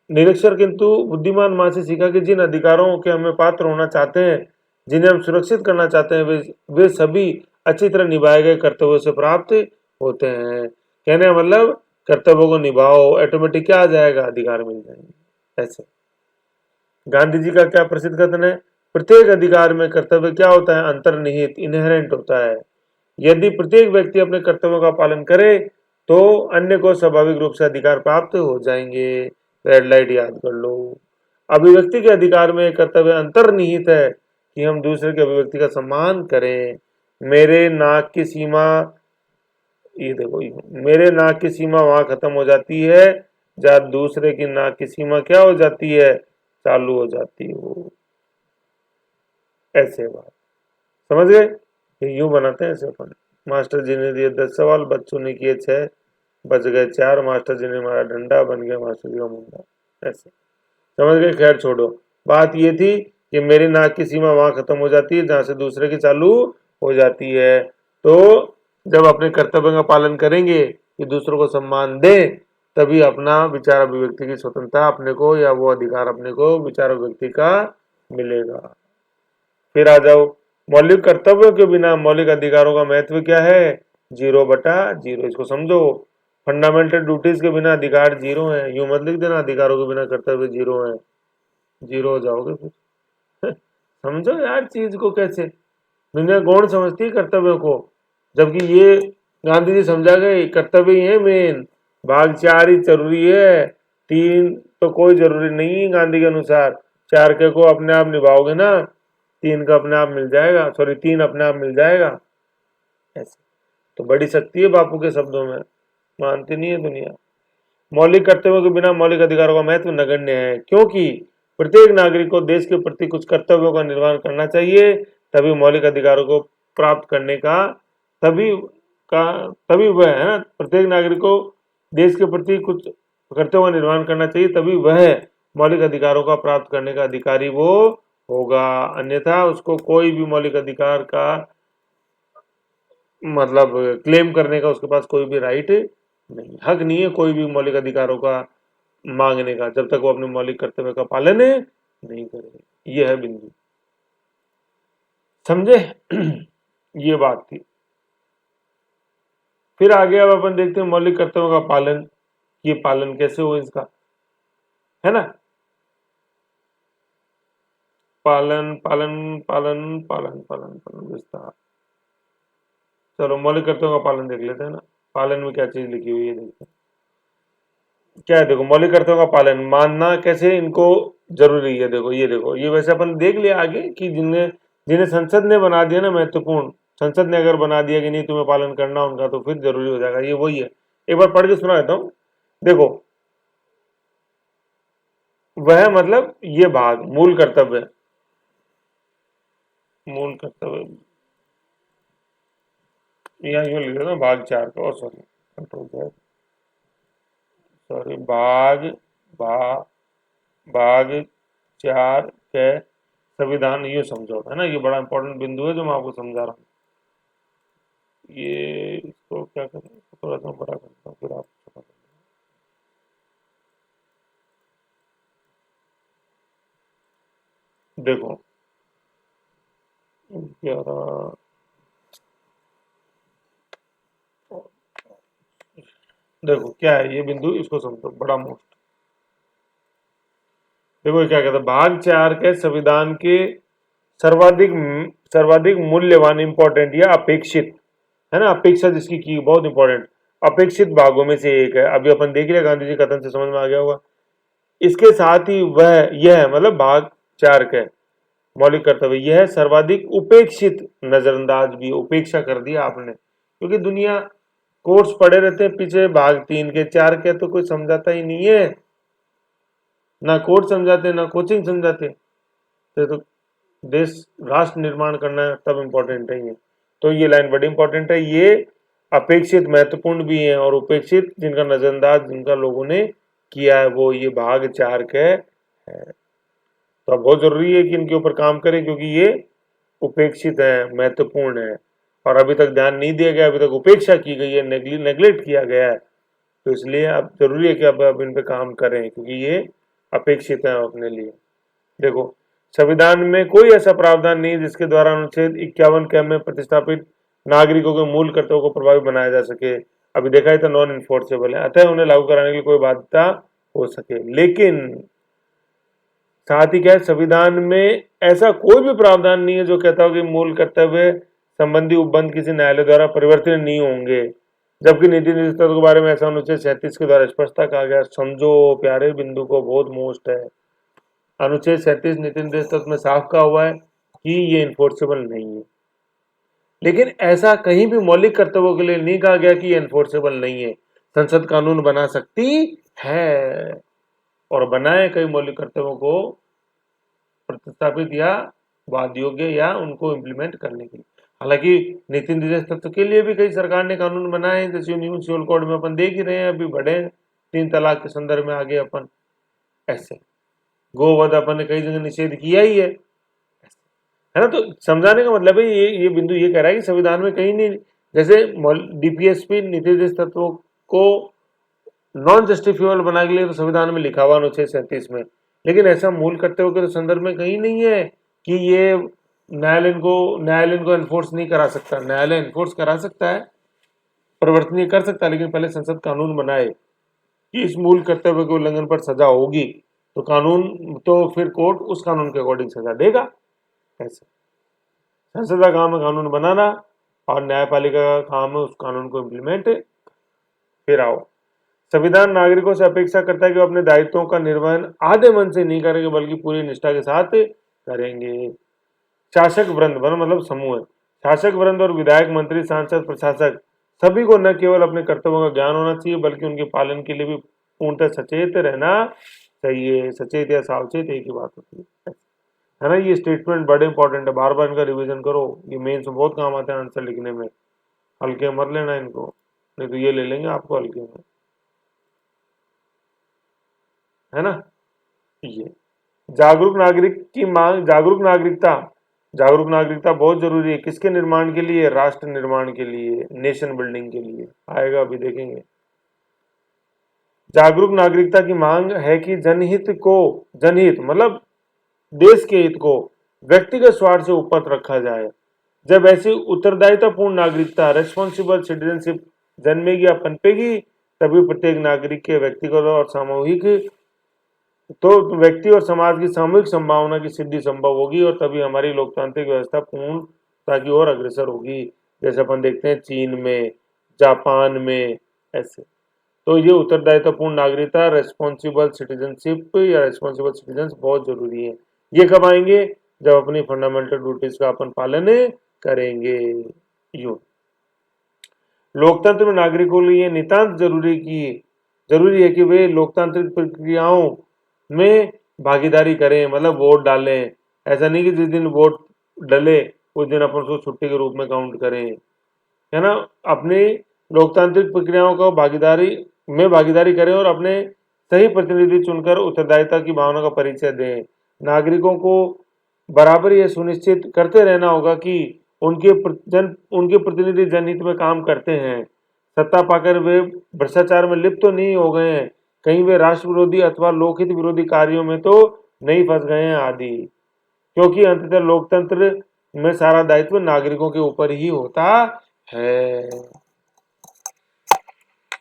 निरक्षर किंतु बुद्धिमान मां से सीखा कि जिन अधिकारों के हमें पात्र होना चाहते हैं, जिन्हें हम सुरक्षित करना चाहते हैं, वे सभी अच्छी तरह निभाए गए कर्तव्यों से प्राप्त होते हैं। कहने का मतलब कर्तव्यों को निभाओ, ऑटोमेटिक क्या आ जाएगा, अधिकार मिल जाएंगे। ऐसे गांधी जी का क्या प्रसिद्ध कथन है, प्रत्येक अधिकार में कर्तव्य क्या होता है, अंतर्निहित, इनहेरेंट होता है। यदि प्रत्येक व्यक्ति अपने कर्तव्यों का पालन करे तो अन्य को स्वाभाविक रूप से अधिकार प्राप्त हो जाएंगे। रेड लाइट याद कर लो। अभिव्यक्ति के अधिकार में कर्तव्य अंतर्निहित है कि हम दूसरे की अभिव्यक्ति का सम्मान करें। मेरे नाक की सीमा, ये देखो, मेरे नाक की सीमा वहां खत्म हो जाती है जहां दूसरे की नाक की सीमा क्या हो जाती है, चालू हो जाती है वो। ऐसे बात, समझ गए। ये यूं बनाते हैं ऐसे अपन। मास्टर जी ने दिए 10 सवाल, बच्चों ने किए 6, बच गए 4। मास्टर जी ने मारा डंडा, बन गया मास्टर जी का मुंडा। ऐसे समझ गए। खैर छोड़ो, बात ये थी कि मेरी नाक की सीमा वहां खत्म हो जाती है जहां से दूसरे की चालू हो जाती है। तो जब अपने कर्तव्य का पालन करेंगे कि दूसरों को सम्मान दें, तभी अपना विचार अभिव्यक्ति की स्वतंत्रता अपने को, या वो अधिकार अपने को विचार अभिव्यक्ति का मिलेगा। फिर आ जाओ, मौलिक कर्तव्यों के बिना मौलिक अधिकारों का महत्व क्या है, 0/0। इसको समझो, फंडामेंटल ड्यूटीज के बिना अधिकार 0 है। यूं मत लिख देना अधिकारों के बिना कर्तव्य 0 है, 0 हो जाओगे फिर। समझो यार चीज को कैसे। दुनिया गौण समझती है कर्तव्यों को, जबकि ये गांधी जी समझा गए कर्तव्य ही है मेन। भाग 4 ही जरूरी है, 3 तो कोई जरूरी नहीं है गांधी के अनुसार। 4 के को अपने आप निभाओगे ना, 3 का अपने आप मिल जाएगा, सॉरी 3 अपने आप मिल जाएगा। ऐसे तो बड़ी शक्ति है बापू के शब्दों में, मानती नहीं है दुनिया। मौलिक कर्तव्यों के बिना मौलिक अधिकारों का महत्व नगण्य है, क्योंकि प्रत्येक नागरिक को देश के प्रति कुछ कर्तव्यों का निर्वहन करना चाहिए। तभी मौलिक अधिकारों को प्राप्त करने का तभी का तभी वह है ना, प्रत्येक नागरिक को देश के प्रति कुछ कर्तव्यों का निर्वहन करना चाहिए, तभी वह मौलिक अधिकारों का प्राप्त करने का अधिकारी वो होगा। अन्यथा उसको कोई भी मौलिक अधिकार का मतलब क्लेम करने का उसके पास कोई भी राइट नहीं, हक नहीं है कोई भी मौलिक अधिकारों का मांगने का, जब तक वो अपने मौलिक कर्तव्य का पालन नहीं करे। ये है बिंदु, समझे। ये बात थी। फिर आगे अब अपन देखते हैं मौलिक कर्तव्यों का पालन, ये पालन कैसे हो इसका, है ना। पालन पालन पालन पालन पालन पालन विस्तार। चलो मौलिक कर्तव्यों का पालन देख लेते हैं ना। पालन में क्या चीज लिखी हुई है देखते हैं। क्या है, देखो, मौलिक कर्तव्यों का पालन, मानना कैसे, इनको जरूरी है। देखो ये वैसे अपन देख लिया आगे कि जिन्हें जिन्हें संसद ने बना दिया ना महत्वपूर्ण, संसद ने अगर बना दिया कि नहीं तुम्हें पालन करना उनका, तो फिर जरूरी हो जाएगा। ये वही है, एक बार पढ़ के सुना देता हूँ। देखो, वह मतलब ये भाग मूल कर्तव्य, मूल कर्तव्य यहाँ क्यों लिख देता हूँ भाग 4 का, और सॉरी कंट्रोल Z, सॉरी भाग भा भाग 4 के संविधान, ये समझो है ना, ये बड़ा इंपॉर्टेंट बिंदु है जो मैं आपको समझा रहा हूँ। ये इसको क्या करें, थोड़ा सा बड़ा करता हूँ फिर आप समझ लेंगे। देखो 11, देखो क्या है ये बिंदु, इसको समझो, बड़ा मोस्ट। देखो ये क्या कहता है, भाग 4 के संविधान के सर्वाधिक सर्वाधिक मूल्यवान, इंपॉर्टेंट या अपेक्षित, है ना, अपेक्षा जिसकी की बहुत इंपॉर्टेंट, अपेक्षित भागों में से एक है। अभी अपन देख रहे हैं गांधी जी कथन से समझ में आ गया होगा। इसके साथ ही वह यह मतलब भाग 4 के मौलिक कर्तव्य, यह सर्वाधिक उपेक्षित, नजरअंदाज भी, उपेक्षा कर दिया आपने, क्योंकि दुनिया कोर्स पढ़े रहते हैं पीछे, भाग 3 के 4 के तो कोई समझाता ही नहीं है, ना कोर्स समझाते ना कोचिंग समझाते। तो देश राष्ट्र निर्माण करना है तब इम्पोर्टेंट है ये। तो ये लाइन बड़ी इंपॉर्टेंट है, ये अपेक्षित महत्वपूर्ण भी है और उपेक्षित जिनका नजरअंदाज जिनका लोगों ने किया है, वो ये भाग 4 के है। तो अब बहुत जरूरी है कि इनके ऊपर काम करें, क्योंकि ये उपेक्षित है, महत्वपूर्ण है, और अभी तक ध्यान नहीं दिया गया, अभी तक उपेक्षा की गई है, नेग्लेक्ट किया गया है। तो इसलिए अब जरूरी है कि अब इन पे काम करें, क्योंकि ये अपेक्षित है अपने लिए। देखो, संविधान में कोई ऐसा प्रावधान नहीं जिसके द्वारा अनुच्छेद 51 के में प्रतिस्थापित नागरिकों के मूल कर्तव्यों को प्रभावी बनाया जा सके। अभी देखा है तो नॉन इन्फोर्सेबल है, अतः उन्हें लागू कराने के लिए कोई बाध्यता हो सके। लेकिन साथ ही क्या है, संविधान में ऐसा कोई भी प्रावधान नहीं है जो कहता हो कि मूल कर्तव्य संबंधी उपबंध किसी न्यायालय द्वारा परिवर्तित नहीं होंगे, जबकि नीति निर्देशक के बारे में ऐसा अनुच्छेद 37 के द्वारा स्पष्टता कहा गया। समझो प्यारे बिंदु को, बहुत मोस्ट है। अनुच्छेद 37 नीति निर्देश तत्व में साफ कहा हुआ है कि ये इन्फोर्सेबल नहीं है, लेकिन ऐसा कहीं भी मौलिक कर्तव्यों के लिए नहीं कहा गया कि ये इन्फोर्सेबल नहीं है। संसद कानून बना सकती है और बनाए कई मौलिक कर्तव्यों को प्रतिस्थापित या वाद योग्य या उनको इम्प्लीमेंट करने के लिए। हालांकि नीति निर्देश तत्व के लिए भी कई सरकार ने कानून बनाए हैं, जैसे यूनियन सिविल कोड में अपन देख ही रहे हैं, अभी बढ़े 3 तलाक के संदर्भ में आगे अपन, ऐसे गोवध अपन ने कई जगह निषेध किया ही है ना। तो समझाने का मतलब है ये बिंदु ये कह रहा है कि संविधान में कहीं नहीं, जैसे डीपीएसपी नीति निर्देश तत्वों को नॉन जस्टिफिएबल बनाने के लिए तो संविधान में लिखा हुआ अनुच्छेद 37 में, लेकिन ऐसा मूल कर्तव्य के संदर्भ में कहीं नहीं है कि ये न्यायालय को एनफोर्स नहीं करा सकता। न्यायालय एनफोर्स करा सकता है, परिवर्तन कर सकता है, लेकिन पहले संसद कानून बनाए कि इस मूल कर्तव्य के उल्लंघन पर सजा होगी, तो कानून, तो फिर कोर्ट उस कानून के अकॉर्डिंग सजा देगा। ऐसे संसद का काम है कानून बनाना और न्यायपालिका का काम है उस कानून को इम्प्लीमेंट। फिर आओ, संविधान नागरिकों से अपेक्षा करता है कि वो अपने दायित्वों का निर्वहन आधे मन से नहीं करेंगे बल्कि पूरी निष्ठा के साथ करेंगे। शासक वृंद मतलब समूह है, शासक वृंद और विधायक, मंत्री, सांसद, प्रशासक सभी को न केवल अपने कर्तव्यों का ज्ञान होना चाहिए बल्कि उनके पालन के लिए भी पूर्णतः सचेत रहना चाहिए। सचेत या सावचेत एक ही बात होती है ना। ये स्टेटमेंट बड़े इंपॉर्टेंट है, बार बार इनका रिवीजन करो, ये मेंस में बहुत काम आते हैं आंसर लिखने में। हल्के मत लेना इनको, नहीं तो ये ले लेंगे आपको हल्के में, है ना। ये जागरूक नागरिक की मांग, जागरूक नागरिकता बहुत जरूरी है, किसके निर्माण के लिए, राष्ट्र निर्माण के लिए, नेशन बिल्डिंग के लिए। आएगा अभी देखेंगे। जागरूक नागरिकता की मांग है कि जनहित मतलब देश के हित को व्यक्तिगत स्वार्थ से ऊपर रखा जाए। जब ऐसी उत्तरदायित्वपूर्ण नागरिकता, रेस्पॉन्सिबल सिटीजनशिप जन्मेगी या पनपेगी, तभी प्रत्येक नागरिक के व्यक्तिगत और सामूहिक, तो व्यक्ति और समाज की सामूहिक संभावना की सिद्धि संभव होगी और तभी हमारी लोकतांत्रिक व्यवस्था पूर्णता की ओर अग्रसर होगी। जैसे अपन देखते हैं चीन में, जापान में, ऐसे तो ये उत्तरदायित्वपूर्ण नागरिकता, रेस्पॉन्सिबल सिटीजनशिप या रेस्पॉन्सिबल सिटीजन बहुत जरूरी है। ये कब आएंगे? जब अपनी फंडामेंटल ड्यूटीज का अपन पालन करेंगे। यूं लोकतंत्र में नागरिकों के लिए नितांत जरूरी है कि वे लोकतांत्रिक प्रक्रियाओं में भागीदारी करें, मतलब वोट डालें। ऐसा नहीं कि जिस दिन वोट डले उस दिन अपन उसको छुट्टी के रूप में काउंट करें, है ना। अपनी लोकतांत्रिक प्रक्रियाओं को भागीदारी करें और अपने सही प्रतिनिधि चुनकर उत्तरदायित्व की भावना का परिचय दें। नागरिकों को बराबर यह सुनिश्चित करते रहना होगा कि उनके प्रतिनिधि जनहित में काम करते हैं, सत्ता पाकर वे भ्रष्टाचार में लिप्त तो नहीं हो गए हैं, कहीं वे राष्ट्र विरोधी अथवा लोकहित विरोधी कार्यों में तो नहीं फंस गए हैं आदि। क्योंकि अंततः लोकतंत्र में सारा दायित्व नागरिकों के ऊपर ही होता है।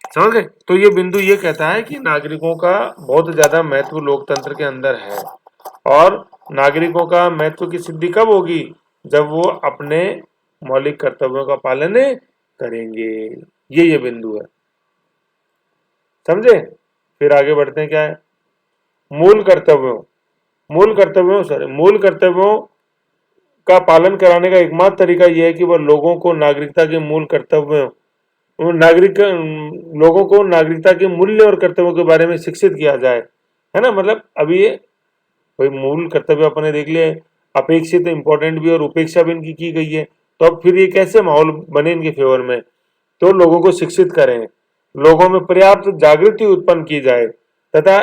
समझ गए? तो ये बिंदु ये कहता है कि नागरिकों का बहुत ज्यादा महत्व लोकतंत्र के अंदर है, और नागरिकों का महत्व की सिद्धि कब होगी? जब वो अपने मौलिक कर्तव्यों का पालन करेंगे। ये बिंदु है, समझे? फिर आगे बढ़ते हैं। क्या है? मूल कर्तव्यों का पालन कराने का एकमात्र तरीका यह है कि वह लोगों को नागरिकता के मूल कर्तव्यों नागरिक लोगों को नागरिकता के मूल्य और कर्तव्यों के बारे में शिक्षित किया जाए, है ना। मतलब अभी ये भाई मूल कर्तव्य अपने देख लिए, अपेक्षित इंपॉर्टेंट भी और उपेक्षा भी इनकी की गई है। तो अब फिर ये कैसे माहौल बने इनके फेवर में? तो लोगों को शिक्षित करें, लोगों में पर्याप्त जागृति उत्पन्न की जाए तथा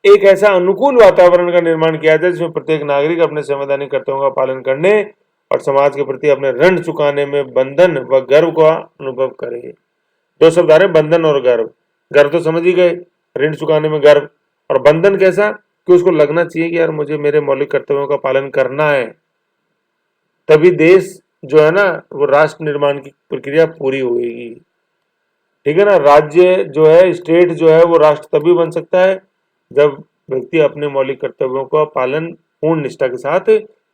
एक ऐसा अनुकूल वातावरण का निर्माण किया जाए जिसमें प्रत्येक नागरिक अपने संवैधानिक कर्तव्यों का पालन करने और समाज के प्रति अपने ऋण चुकाने में बंधन व गर्व का अनुभव करे। दो शब्द आ रहे, बंधन और गर्व। गर्व तो समझ ही गए, ऋण चुकाने में गर्व, और बंधन कैसा कि उसको लगना चाहिए कि यार मुझे मेरे मौलिक कर्तव्यों का पालन करना है, तभी देश जो है ना वो राष्ट्र निर्माण की प्रक्रिया पूरी होगी। ठीक है ना। राज्य जो है, स्टेट जो है, वो राष्ट्र तभी बन सकता है जब व्यक्ति अपने मौलिक कर्तव्यों का पालन पूर्ण निष्ठा के साथ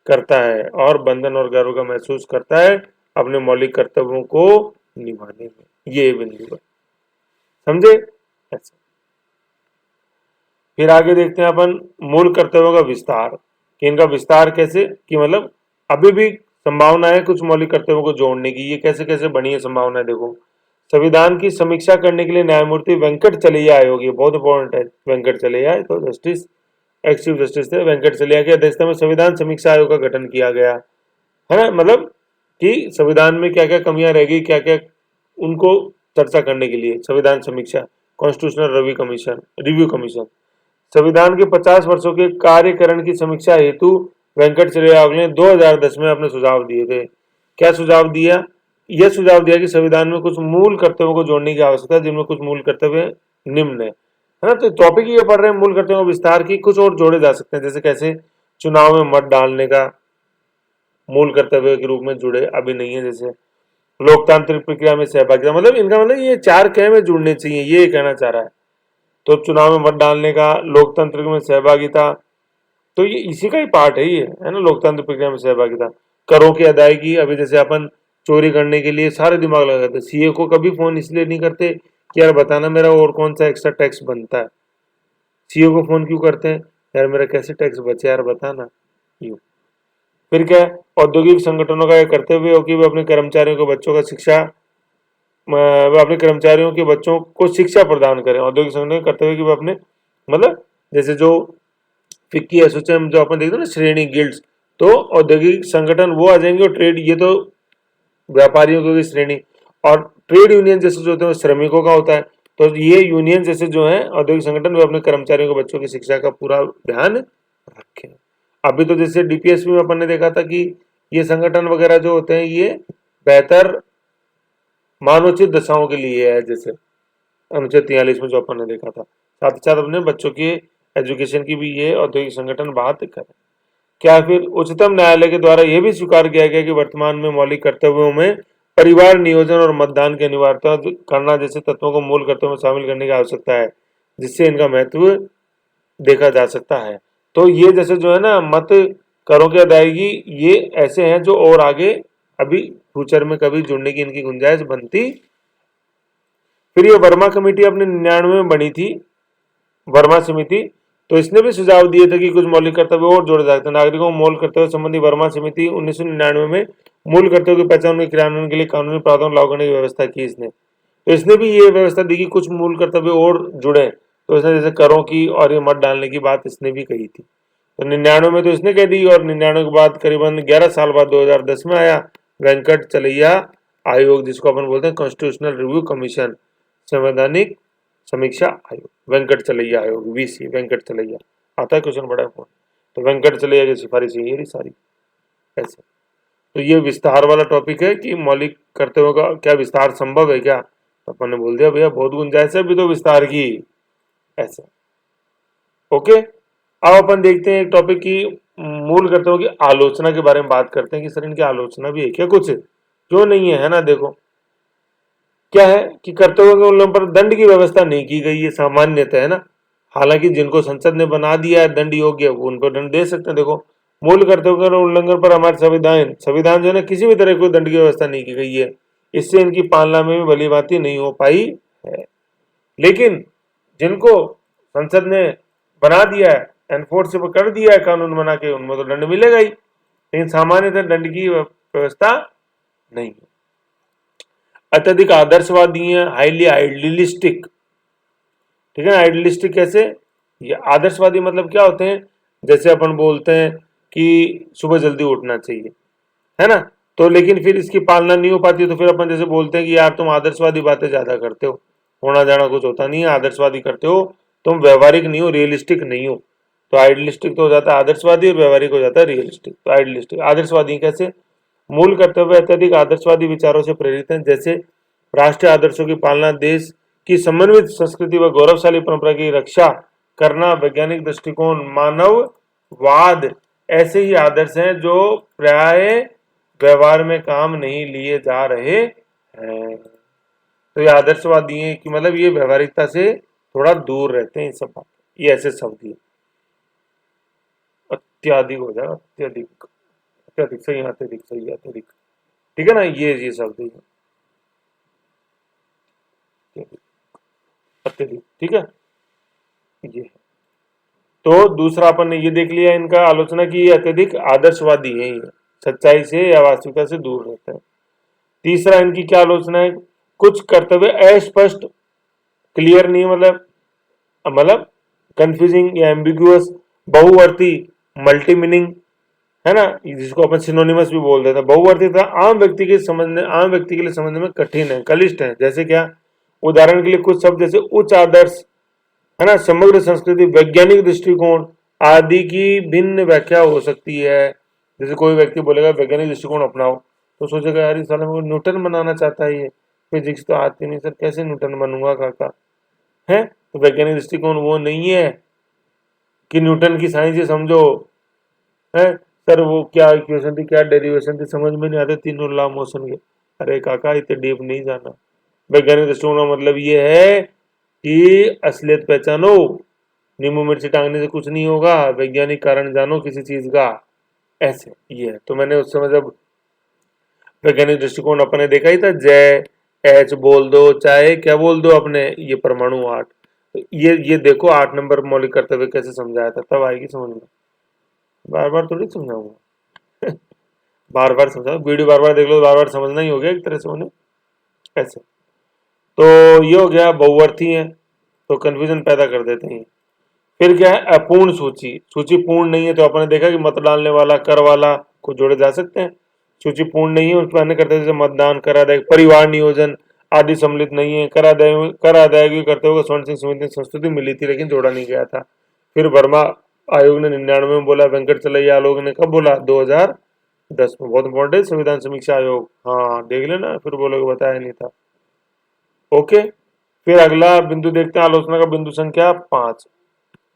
करता है और बंधन और गर्व का महसूस करता है अपने मौलिक कर्तव्यों को निभाने में। ये बिंदु है, समझे? ऐसा फिर आगे देखते हैं अपन मूल कर्तव्यों का विस्तार, कि इनका विस्तार कैसे, कि मतलब अभी भी संभावना है कुछ मौलिक कर्तव्यों को जोड़ने की। ये कैसे कैसे बनी है संभावना? देखो, संविधान की समीक्षा करने के लिए न्यायमूर्ति वेंकट चलैया आयोग, ये बहुत इंपॉर्टेंट है। वेंकट चलैया तो जस्टिस, एक्स चीफ जस्टिस थे, वेंकट चलैया की अध्यक्षता में संविधान समीक्षा आयोग का गठन किया गया, है ना। मतलब कि संविधान में क्या क्या कमियां रह गई, क्या क्या, उनको चर्चा करने के लिए संविधान समीक्षा, कॉन्स्टिट्यूशनल रिव्यू कमीशन। संविधान के 50 वर्षों के कार्यकरण की समीक्षा हेतु वेंकट चलैया ने 2010 में अपने सुझाव दिए थे। क्या सुझाव दिया? यह सुझाव दिया कि संविधान में कुछ मूल कर्तव्यों को जोड़ने की आवश्यकता है, जिनमें कुछ मूल कर्तव्य निम्न है ना। तो टॉपिक ये पढ़ रहे हैं मूल कर्तव्यों विस्तार की, कुछ और जोड़े जा सकते हैं। जैसे कैसे? चुनाव में मत डालने का मूल कर्तव्य के रूप में जुड़े, अभी नहीं है। जैसे लोकतांत्रिक प्रक्रिया में सहभागिता, मतलब इनका मतलब ये 4 क में जुड़ने चाहिए, ये कहना चाह रहा है। तो चुनाव में मत डालने का, लोकतंत्र में सहभागिता, तो ये इसी का ही पार्ट है, ये है ना, लोकतंत्र प्रक्रिया में सहभागिता। करों की अदायगी, अभी जैसे अपन चोरी करने के लिए सारे दिमाग लगाते, सीए को कभी फोन इसलिए नहीं करते कि यार बताना मेरा और कौन सा एक्स्ट्रा टैक्स बनता है। सीए को फोन क्यों करते हैं? यार मेरा कैसे टैक्स बचे यार बताना। यूं फिर क्या है? औद्योगिक संगठनों का यह कर्तव्य हो कि वे अपने कर्मचारियों को बच्चों का शिक्षा वह अपने कर्मचारियों के बच्चों को शिक्षा प्रदान करें। औद्योगिक संगठन का कर्तव्य कि वह अपने, मतलब जैसे जो फिक्की एसोसिएशन जो अपन देखते हैं ना, श्रेणी गिल्ड्स, तो औद्योगिक संगठन वो आ जाएंगे, और ट्रेड, ये तो व्यापारियों की श्रेणी, और ट्रेड यूनियन जैसे जो होते हैं श्रमिकों का होता है। तो ये यूनियन जैसे जो है औद्योगिक संगठन, वो अपने कर्मचारियों के बच्चों की शिक्षा का पूरा ध्यान रखें। अभी तो जैसे डीपीएसपी में अपन ने देखा था कि ये संगठन वगैरह जो होते हैं ये बेहतर मानवोचित दशाओं के लिए है, जैसे अनुच्छेद 43 में जो अपन ने देखा था। साथ ही साथ अपने बच्चों की एजुकेशन की भी ये औद्योगिक संगठन बात करें। क्या फिर उच्चतम न्यायालय के द्वारा यह भी स्वीकार किया गया कि वर्तमान में मौलिक कर्तव्यों में परिवार नियोजन और मतदान की अनिवार्यता करना जैसे तत्वों को मूल कर्तव्यों में शामिल करने की आवश्यकता है, जिससे इनका महत्व देखा जा सकता है। तो ये जैसे जो है ना मत, करों की अदायगी, ये ऐसे हैं जो और आगे अभी फ्यूचर में कभी जुड़ने की इनकी गुंजाइश बनती फिर ये वर्मा कमेटी अपने 99 में बनी थी, वर्मा समिति, तो इसने भी सुझाव दिए थे कि कुछ मौलिक कर्तव्य और जोड़े जा सकते हैं। नागरिकों को मूल कर्तव्य संबंधी वर्मा समिति 1999 में मूल कर्तव्य की पहचान के क्रियान्वयन के लिए कानूनी प्रावधान लागू करने की व्यवस्था की इसने। तो इसने भी ये व्यवस्था दी कि कुछ मूल कर्तव्य और जुड़े, तो इसने जैसे करों की और ये मत डालने की बात इसने भी कही थी। तो 99 में तो इसने कह दी, और 99 के बाद करीबन 11 साल बाद 2010 में आया वेंकट चलैया आयोग, जिसको अपन बोलते हैं कॉन्स्टिट्यूशनल रिव्यू कमीशन, संवैधानिक समीक्षा आयोग, वेंकट चलैया आयोग, वीसी, वेंकट चलैया आता है क्वेश्चन बड़ा फोन। तो वेंकट चलैया की सिफारिश ये रही सारी ऐसे। तो ये विस्तार वाला टॉपिक है कि मौलिक कर्तव्यों का क्या विस्तार संभव है क्या, तो अपन ने बोल दिया भैया बहुत गुंजाइश है भी तो विस्तार की ऐसे। ओके, अब अपन देखते हैं एक टॉपिक की मूल कर्तव्यों की आलोचना के बारे में बात करते हैं कि सर इनकी आलोचना भी है क्या कुछ, क्यों नहीं है ना। देखो क्या है कि कर्तव्यों के उल्लंघन पर दंड की व्यवस्था नहीं की गई है सामान्यतः, है ना। हालांकि जिनको संसद ने बना दिया है दंड योग्य वो उन पर दंड दे सकते हैं। देखो मूल कर्तव्यों के उल्लंघन पर हमारे संविधान संविधान जो है ना किसी भी तरह की दंड की व्यवस्था नहीं की गई है, इससे इनकी पालना में भी भली भांति नहीं हो पाई है। लेकिन जिनको संसद ने बना दिया है, एनफोर्सेबल कर दिया है कानून बना के, उनमें तो दंड मिलेगा ही, लेकिन सामान्यतः दंड की व्यवस्था नहीं है। अत्यधिक आदर्शवादी है, हाईली आइडियलिस्टिक, ठीक है ना। आइडियलिस्टिक कैसे, ये आदर्शवादी मतलब क्या होते हैं, जैसे अपन बोलते हैं कि सुबह जल्दी उठना चाहिए, है ना, तो लेकिन फिर इसकी पालना नहीं हो पाती, तो फिर अपन जैसे बोलते हैं कि यार तुम आदर्शवादी बातें ज्यादा करते हो, होना जाना कुछ होता नहीं है, आदर्शवादी करते हो, तुम व्यवहारिक नहीं हो, रियलिस्टिक नहीं हो। तो आइडियलिस्टिक तो हो जाता है आदर्शवादी और व्यवहारिक हो जाता है रियलिस्टिक। तो आइडियलिस्टिक आदर्शवादी कैसे, मूल कर्तव्य अत्यधिक आदर्शवादी विचारों से प्रेरित हैं, जैसे राष्ट्रीय आदर्शों की पालना, देश की समन्वित संस्कृति व गौरवशाली परंपरा की रक्षा करना, वैज्ञानिक दृष्टिकोण, मानववाद ऐसे ही आदर्श हैं जो प्राय व्यवहार में काम नहीं लिए जा रहे हैं। तो ये आदर्शवादी हैं कि मतलब ये व्यवहारिकता से थोड़ा दूर रहते हैं, सब बात ये ऐसे शब्द ही अत्याधिक हो जाएगा, अत्यधिक, अत्यधिक सही, अत्यधिक सही, अत्यधिक, ठीक है ना, ये शब्द ही अत्यधिक, ठीक है ये। तो दूसरा अपन ने ये देख लिया इनका आलोचना की ये अत्यधिक आदर्शवादी है, ये सच्चाई से या वास्तविकता से दूर रहते हैं। तीसरा इनकी क्या आलोचना है, कुछ कर्तव्य अस्पष्ट, क्लियर नहीं, मतलब कंफ्यूजिंग या एम्बिगुअस, बहुअर्थी, मल्टी मीनिंग, है ना, जिसको अपन सिनोनिमस भी बोल देते हैं। बहुअर्थी था आम व्यक्ति के लिए समझने में कठिन है, कलिष्ठ है। जैसे क्या, उदाहरण के लिए कुछ शब्द जैसे उच्च आदर्श, है ना, समग्र संस्कृति, वैज्ञानिक दृष्टिकोण आदि की भिन्न व्याख्या हो सकती है। जैसे कोई व्यक्ति बोलेगा वैज्ञानिक दृष्टिकोण अपनाओ, तो सोचेगा यार इस साल में न्यूटन बनाना चाहता है, ये फिजिक्स तो आती नहीं सर, कैसे न्यूटन बनूंगा काका, है। तो वैज्ञानिक दृष्टिकोण वो नहीं है कि न्यूटन की साइंस ही समझो, है सर वो क्या इक्वेशन थी, क्या डेरिवेशन थी, समझ में नहीं आते तीनों लॉ मोशन के। अरे काका इतने डीप नहीं जाना। वैज्ञानिक दृष्टिकोण का मतलब ये है कि असलियत पहचानो, नींबू मिर्ची टांगने से कुछ नहीं होगा, वैज्ञानिक कारण जानो किसी चीज का, ऐसे ये है। तो मैंने उस समय जब वैज्ञानिक दृष्टिकोण अपने देखा ही था, जय एच बोल दो चाहे क्या बोल दो अपने, ये परमाणु 8, तो ये देखो 8 नंबर मौलिक कर्तव्य कैसे समझाया था, तब आएगी समझ में। बार बार थोड़ी समझाऊंगा बार बार समझा, वीडियो बार बार देख लो, बार बार समझना ही हो गया एक तरह से उन्हें ऐसे। तो ये हो गया, बहुअर्थी है तो कंफ्यूजन पैदा कर देते हैं। फिर क्या है, अपूर्ण सूची, सूची पूर्ण नहीं है, तो अपने देखा कि मत डालने वाला, कर वाला को जोड़े जा सकते हैं। सूची पूर्ण नहीं है उसमें अन्य करते जैसे मतदान, कर अदायगी, परिवार नियोजन आदि सम्मिलित नहीं है। कर अदायगी करते हुए स्वर्ण सिंह समिति संस्तुति मिली थी लेकिन जोड़ा नहीं गया था। फिर वर्मा आयोग ने 99 में बोला, वेंकट चलैया आयोग ने कब बोला, 2010 में। बहुत इंपॉर्टेंट, संविधान समीक्षा आयोग, हाँ देख लेना, फिर बोलोगे बताया नहीं था। ओके, फिर अगला बिंदु देखते हैं, आलोचना का बिंदु संख्या 5,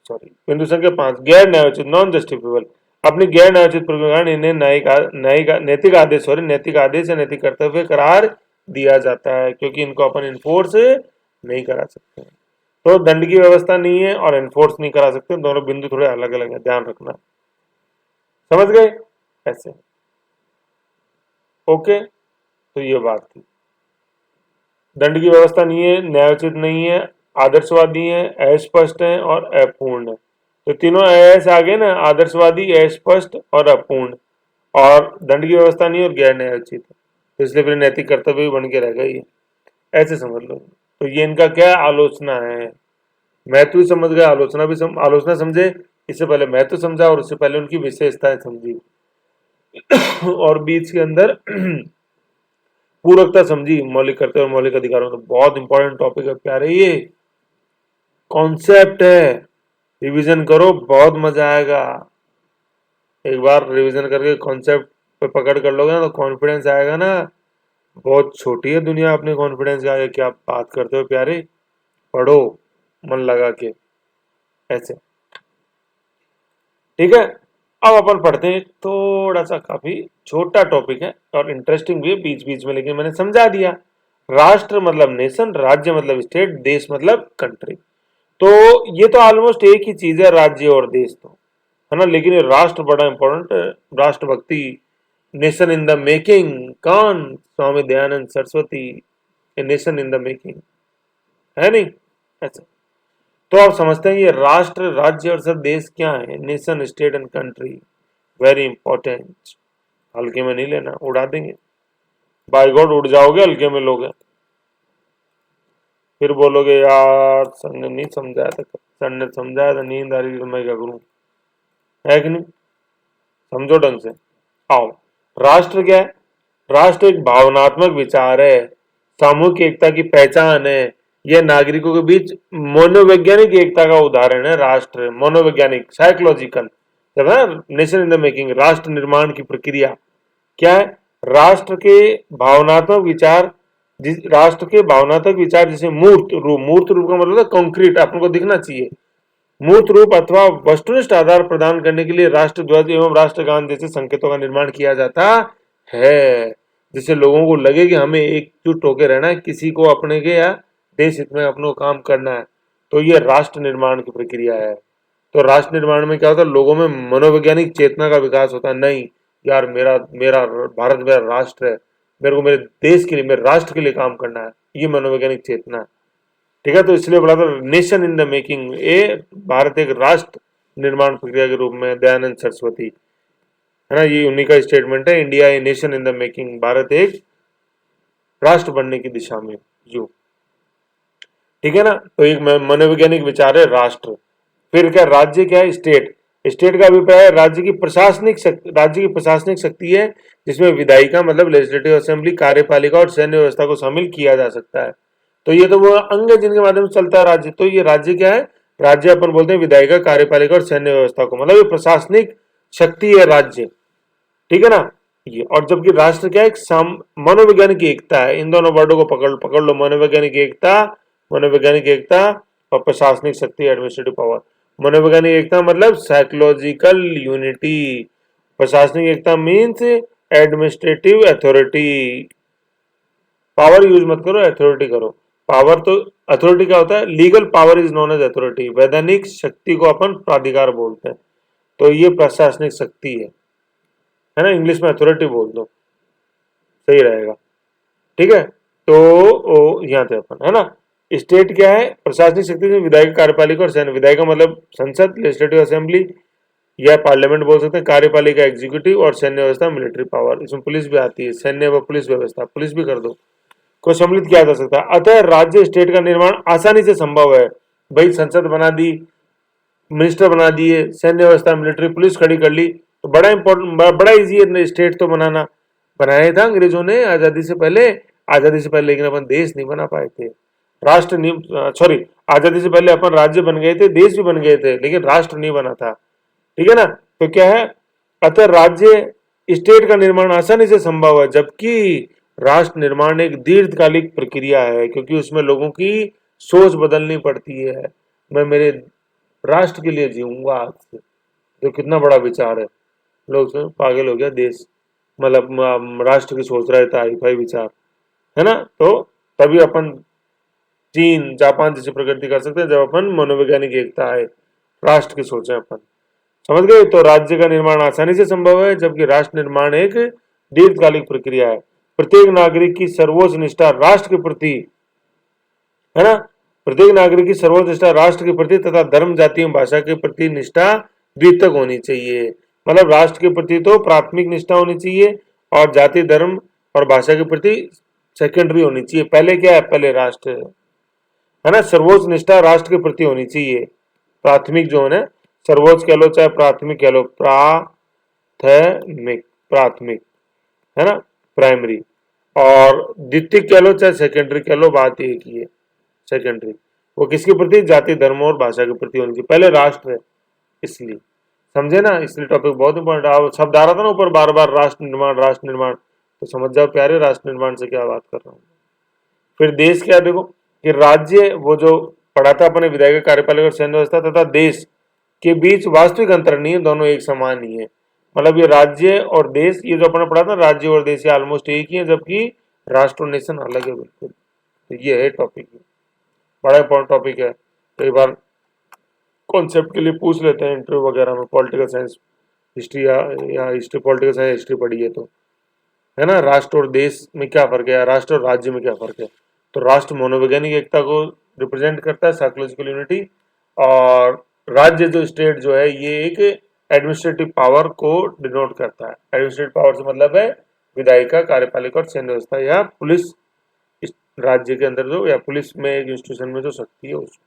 सॉरी बिंदु संख्या 5, गैर न्यायोचित, नॉन जस्टिफिएबल। अपनी गैर न्यायोचित प्रकरण इन्हें नैतिक आदेश, सॉरी नैतिक आदेश या नैतिक कर्तव्य करार दिया जाता है, क्योंकि इनको अपन इन्फोर्स नहीं करा सकते हैं। तो दंड की व्यवस्था नहीं है और इन्फोर्स नहीं करा सकते, दोनों बिंदु थोड़े अलग अलग है, ध्यान रखना, समझ गए ऐसे। ओके, तो ये बात थी। दंड की व्यवस्था नहीं है, न्यायोचित नहीं है, आदर्शवादी है, अस्पष्ट है और अपूर्ण है। तो तीनों ऐसे आ गए ना, आदर्शवादी, अस्पष्ट और अपूर्ण, और दंड की व्यवस्था नहीं और गैर न्यायोचित है। तो इसलिए फिर नैतिक कर्तव्य भी बन के रह गई है, ऐसे समझ लो। तो ये इनका क्या आलोचना है, महत्व भी समझ गए, आलोचना भी आलोचना समझे, इससे पहले महत्व समझा और उससे पहले उनकी विशेषताएं समझी और बीच के अंदर पूरकता समझी मौलिक कर्तव्य और मौलिक अधिकारों। तो बहुत इंपॉर्टेंट टॉपिक है प्यारे, ये कॉन्सेप्ट है, रिवीजन करो बहुत मजा आएगा। एक बार रिवीजन करके कॉन्सेप्ट पे पकड़ कर लोगे ना तो कॉन्फिडेंस आएगा ना। बहुत छोटी है दुनिया अपने कॉन्फिडेंस के आगे, क्या बात करते हो प्यारे, पढ़ो मन लगा के ऐसे, ठीक है। अब अपन पढ़ते हैं, थोड़ा सा काफी छोटा टॉपिक है और इंटरेस्टिंग भी है बीच बीच में, लेकिन मैंने समझा दिया। राष्ट्र मतलब नेशन, राज्य मतलब स्टेट, देश मतलब कंट्री। तो ये तो ऑलमोस्ट एक ही चीज है, राज्य और देश तो, है ना। लेकिन ये राष्ट्र बड़ा इंपॉर्टेंट है, राष्ट्रभक्ति, नेशन इन द मेकिंग, कौन, Swami Dayanand Saraswati, a nation in the making, है नहीं ऐसा। तो आप समझते हैं ये राष्ट्र, राज्य और सब देश क्या है, nation, state and country, very important. हल्के में नहीं लेना, उड़ा देंगे, बाय गॉड उड़ जाओगे हल्के में लोगे, फिर बोलोगे यार सर ने नहीं समझाया था, सर ने समझाया था, नींद आ रही थी तो मैं क्या करूं, है कि नहीं। समझो ढंग से। आओ, राष्ट्र क्या है, राष्ट्र एक भावनात्मक विचार है, सामूहिक एकता की पहचान है, यह नागरिकों के बीच मनोवैज्ञानिक एकता का उदाहरण है। राष्ट्र मनोवैज्ञानिक, साइकोलॉजिकल, जब है नेशन इन द मेकिंग, राष्ट्र निर्माण की प्रक्रिया क्या है, राष्ट्र के भावनात्मक विचार, जिस राष्ट्र के भावनात्मक विचार जैसे मूर्त रूप का मतलब कंक्रीट, आपको दिखना चाहिए, मूर्त रूप अथवा वस्तुनिष्ठ आधार प्रदान करने के लिए राष्ट्र ध्वज एवं राष्ट्रगान जैसे संकेतों का निर्माण किया जाता है, जिससे लोगों को लगे कि हमें एकजुट होकर रहना है, किसी को अपने के या देश हित में अपनों काम करना है। तो ये राष्ट्र निर्माण की प्रक्रिया है। तो राष्ट्र निर्माण में क्या होता है, लोगों में मनोवैज्ञानिक चेतना का विकास होता है, नहीं यार मेरा मेरा भारत मेरा राष्ट्र है, मेरे को मेरे देश के लिए, मेरे राष्ट्र के लिए काम करना है, ये मनोवैज्ञानिक चेतना है, ठीक है। तो इसलिए बोला था नेशन इन द मेकिंग, ए भारत एक राष्ट्र निर्माण प्रक्रिया के रूप में, दयानंद सरस्वती, है ना, ये उन्हीं का स्टेटमेंट है, India A nation in the making, Bharat एक राष्ट्र बनने की दिशा में, यू, ठीक है ना। तो एक मनोवैज्ञानिक विचार है राष्ट्र। फिर क्या, राज्य क्या है, स्टेट, स्टेट का अभिप्राय है राज्य की प्रशासनिक शक्ति है, जिसमें विधायिका मतलब लेजिस्लेटिव असेंबली, कार्यपालिका और सैन्य व्यवस्था को शामिल किया जा सकता है। तो ये तो वो अंग है जिनके माध्यम से चलता है राज्य। तो ये राज्य क्या है, राज्य अपन बोलते हैं विधायिका, कार्यपालिका और सैन्य व्यवस्था को, मतलब ये प्रशासनिक शक्ति है राज्य, ठीक है ना। ये और जबकि राष्ट्र क्या है, एक मनोवैज्ञानिक एकता है, इन दोनों वर्डों को पकड़ लो, मनोवैज्ञानिक एकता, मनोवैज्ञानिक एकता और प्रशासनिक शक्ति, एडमिनिस्ट्रेटिव पावर। मनोवैज्ञानिक एकता मतलब साइकोलॉजिकल यूनिटी, प्रशासनिक एकता means administrative authority. Power use मत करो, अथॉरिटी करो। पावर तो, अथॉरिटी क्या होता है, legal power is known as authority, वैधानिक शक्ति को अपन प्राधिकार बोलते हैं। तो ये प्रशासनिक शक्ति है ना, इंग्लिश में अथॉरिटी बोल दो, सही रहेगा, ठीक है। तो यहाँ थे अपन, है ना। स्टेट क्या है, प्रशासनिक शक्ति में विधायिका, कार्यपालिका और सैन्य, विधायिका मतलब संसद, लेजिस्लेटिव असेंबली या पार्लियामेंट बोल सकते हैं, कार्यपालिका एग्जीक्यूटिव और सैन्य व्यवस्था मिलिट्री पावर, इसमें पुलिस भी आती है, सैन्य व पुलिस व्यवस्था, पुलिस भी कर दो, को सम्मिलित किया जा सकता है। अतः राज्य स्टेट का निर्माण आसानी से संभव है। भाई संसद बना दी, मिनिस्टर बना दिए, सैन्य व्यवस्था मिलिट्री पुलिस खड़ी कर ली, तो बड़ा इंपॉर्टेंट, बड़ा इजी है स्टेट तो बनाना। बनाया था अंग्रेजों ने आजादी से पहले, आजादी से पहले, लेकिन अपन देश नहीं बना पाए थे, राष्ट्र नहीं, सॉरी, आजादी से पहले अपन राज्य बन गए थे, देश भी बन गए थे, लेकिन राष्ट्र नहीं बना था, ठीक है ना। तो क्या है, अतः राज्य स्टेट का निर्माण आसानी से संभव है, जबकि राष्ट्र निर्माण एक दीर्घकालिक प्रक्रिया है, क्योंकि उसमें लोगों की सोच बदलनी पड़ती है। मैं मेरे राष्ट्र के लिए जीऊंगा आज से, जो कितना बड़ा विचार है, लोग पागल हो गया देश, मतलब राष्ट्र की सोच रहा था, हाई विचार, है ना। तो तभी अपन चीन, जापान जैसी प्रगति कर सकते हैं, जब अपन मनोवैज्ञानिक एकता है, राष्ट्र की सोचें अपन, समझ गए। तो राज्य का निर्माण आसानी से संभव है, जबकि राष्ट्र निर्माण एक दीर्घकालिक प्रक्रिया है। प्रत्येक नागरिक की सर्वोच्च निष्ठा राष्ट्र के प्रति है ना। प्रत्येक नागरिक की सर्वोच्च निष्ठा राष्ट्र के प्रति तथा धर्म, जाति एवं भाषा के प्रति निष्ठा द्वितक होनी चाहिए। मतलब राष्ट्र के प्रति तो प्राथमिक निष्ठा होनी चाहिए और जाति, धर्म और भाषा के प्रति सेकेंडरी होनी चाहिए। पहले क्या है, पहले राष्ट्र है ना। सर्वोच्च निष्ठा राष्ट्र के प्रति होनी चाहिए। प्राथमिक जो है ना, सर्वोच्च कह लो चाहे प्राथमिक कह लो, प्राथमिक, प्राथमिक है ना, प्राइमरी, और द्वितीय कह लो चाहे सेकेंडरी कह लो, बात एक ही है। सेकेंडरी वो किसके प्रति, जाति, धर्म और भाषा के प्रति होनी चाहिए। पहले राष्ट्र है, इसलिए समझे ना, इसलिए टॉपिक बहुत इंपॉर्टेंट। आप शब्द आ रहा था ना ऊपर बार बार, राष्ट्र निर्माण, राष्ट्र निर्माण, तो समझ जाओ प्यारे राष्ट्र निर्माण से क्या बात कर रहा हूँ। फिर देश क्या, देखो कि राज्य, वो जो पढ़ा था अपने, विधायिका, कार्यपालिका और सैन्य व्यवस्था तथा देश के बीच वास्तविक अंतर नहीं है, दोनों एक समान ही है। मतलब ये राज्य और देश, ये जो अपने पढ़ा था राज्य और देश, ये ऑलमोस्ट एक ही है, जबकि राष्ट्र और नेशन अलग है बिल्कुल। तो ये है टॉपिक, बड़ा इंपॉर्टेंट टॉपिक है। कई बार कॉन्सेप्ट के लिए पूछ लेते हैं इंटरव्यू वगैरह में, पॉलिटिकल साइंस हिस्ट्री या हिस्ट्री, पॉलिटिकल साइंस हिस्ट्री पढ़ी है तो, है ना। राष्ट्र और देश में क्या फर्क है, राष्ट्र और राज्य में क्या फर्क है। तो राष्ट्र मनोवैज्ञानिक एकता को रिप्रेजेंट करता है, साइकोलॉजिकल यूनिटी, और राज्य जो स्टेट जो है ये एक एडमिनिस्ट्रेटिव पावर को डिनोट करता है। एडमिनिस्ट्रेटिव पावर से मतलब है विधायिका, कार्यपालिका और सैन्य व्यवस्था या पुलिस, इस राज्य के अंदर जो, या पुलिस में एक इंस्टीट्यूशन में जो शक्ति है उसको,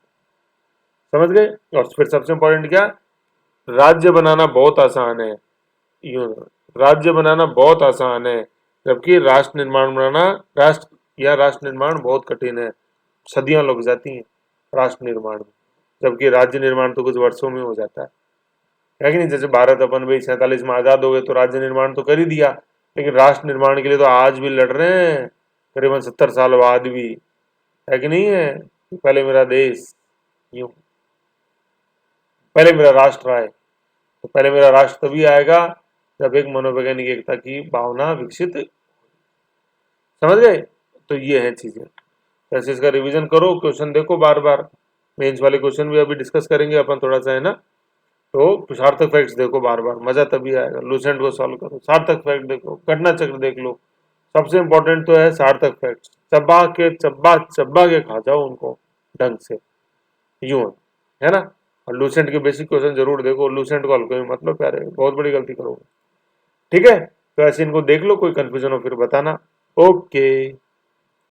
समझ गए। और फिर सबसे इंपॉर्टेंट क्या, राज्य बनाना बहुत आसान है, यूं राज्य बनाना बहुत आसान है, जबकि राष्ट्र निर्माण बनाना, राष्ट्र या राष्ट्र निर्माण बहुत कठिन है, सदियां लग जाती हैं राष्ट्र निर्माण में, जबकि राज्य निर्माण तो कुछ वर्षों में हो जाता है कि नहीं। जैसे भारत अपन भाई 47 में आजाद हो गए तो राज्य निर्माण तो कर ही दिया, लेकिन राष्ट्र निर्माण के लिए तो आज भी लड़ रहे हैं, करीबन 70 साल बाद भी, है कि नहीं है। पहले मेरा देश, यूं, पहले मेरा राष्ट्र आए, तो पहले मेरा राष्ट्र तभी आएगा जब एक मनोवैज्ञानिक एकता की भावना विकसित, समझ गए। तो ये है चीजें। वैसे इसका रिवीजन करो, क्वेश्चन देखो बार बार, मेंस वाले क्वेश्चन भी अभी डिस्कस करेंगे अपन थोड़ा सा, है ना। तो सार्थक फैक्ट्स देखो बार बार, मजा तभी आएगा। लूसेंट को सॉल्व करो, सार्थक फैक्ट देखो, घटना चक्र देख लो। सबसे इंपॉर्टेंट तो है सार्थक फैक्ट्स, चब्बा के चब्बा चब्बा के खा जाओ उनको ढंग से, यूं है ना। और लूसेंट के बेसिक क्वेश्चन जरूर देखो, लूसेंट को हल्के में मतलब प्यारे, बहुत बड़ी गलती करोगे। ठीक है, तो ऐसे इनको देख लो, कोई कंफ्यूजन हो फिर बताना। ओके।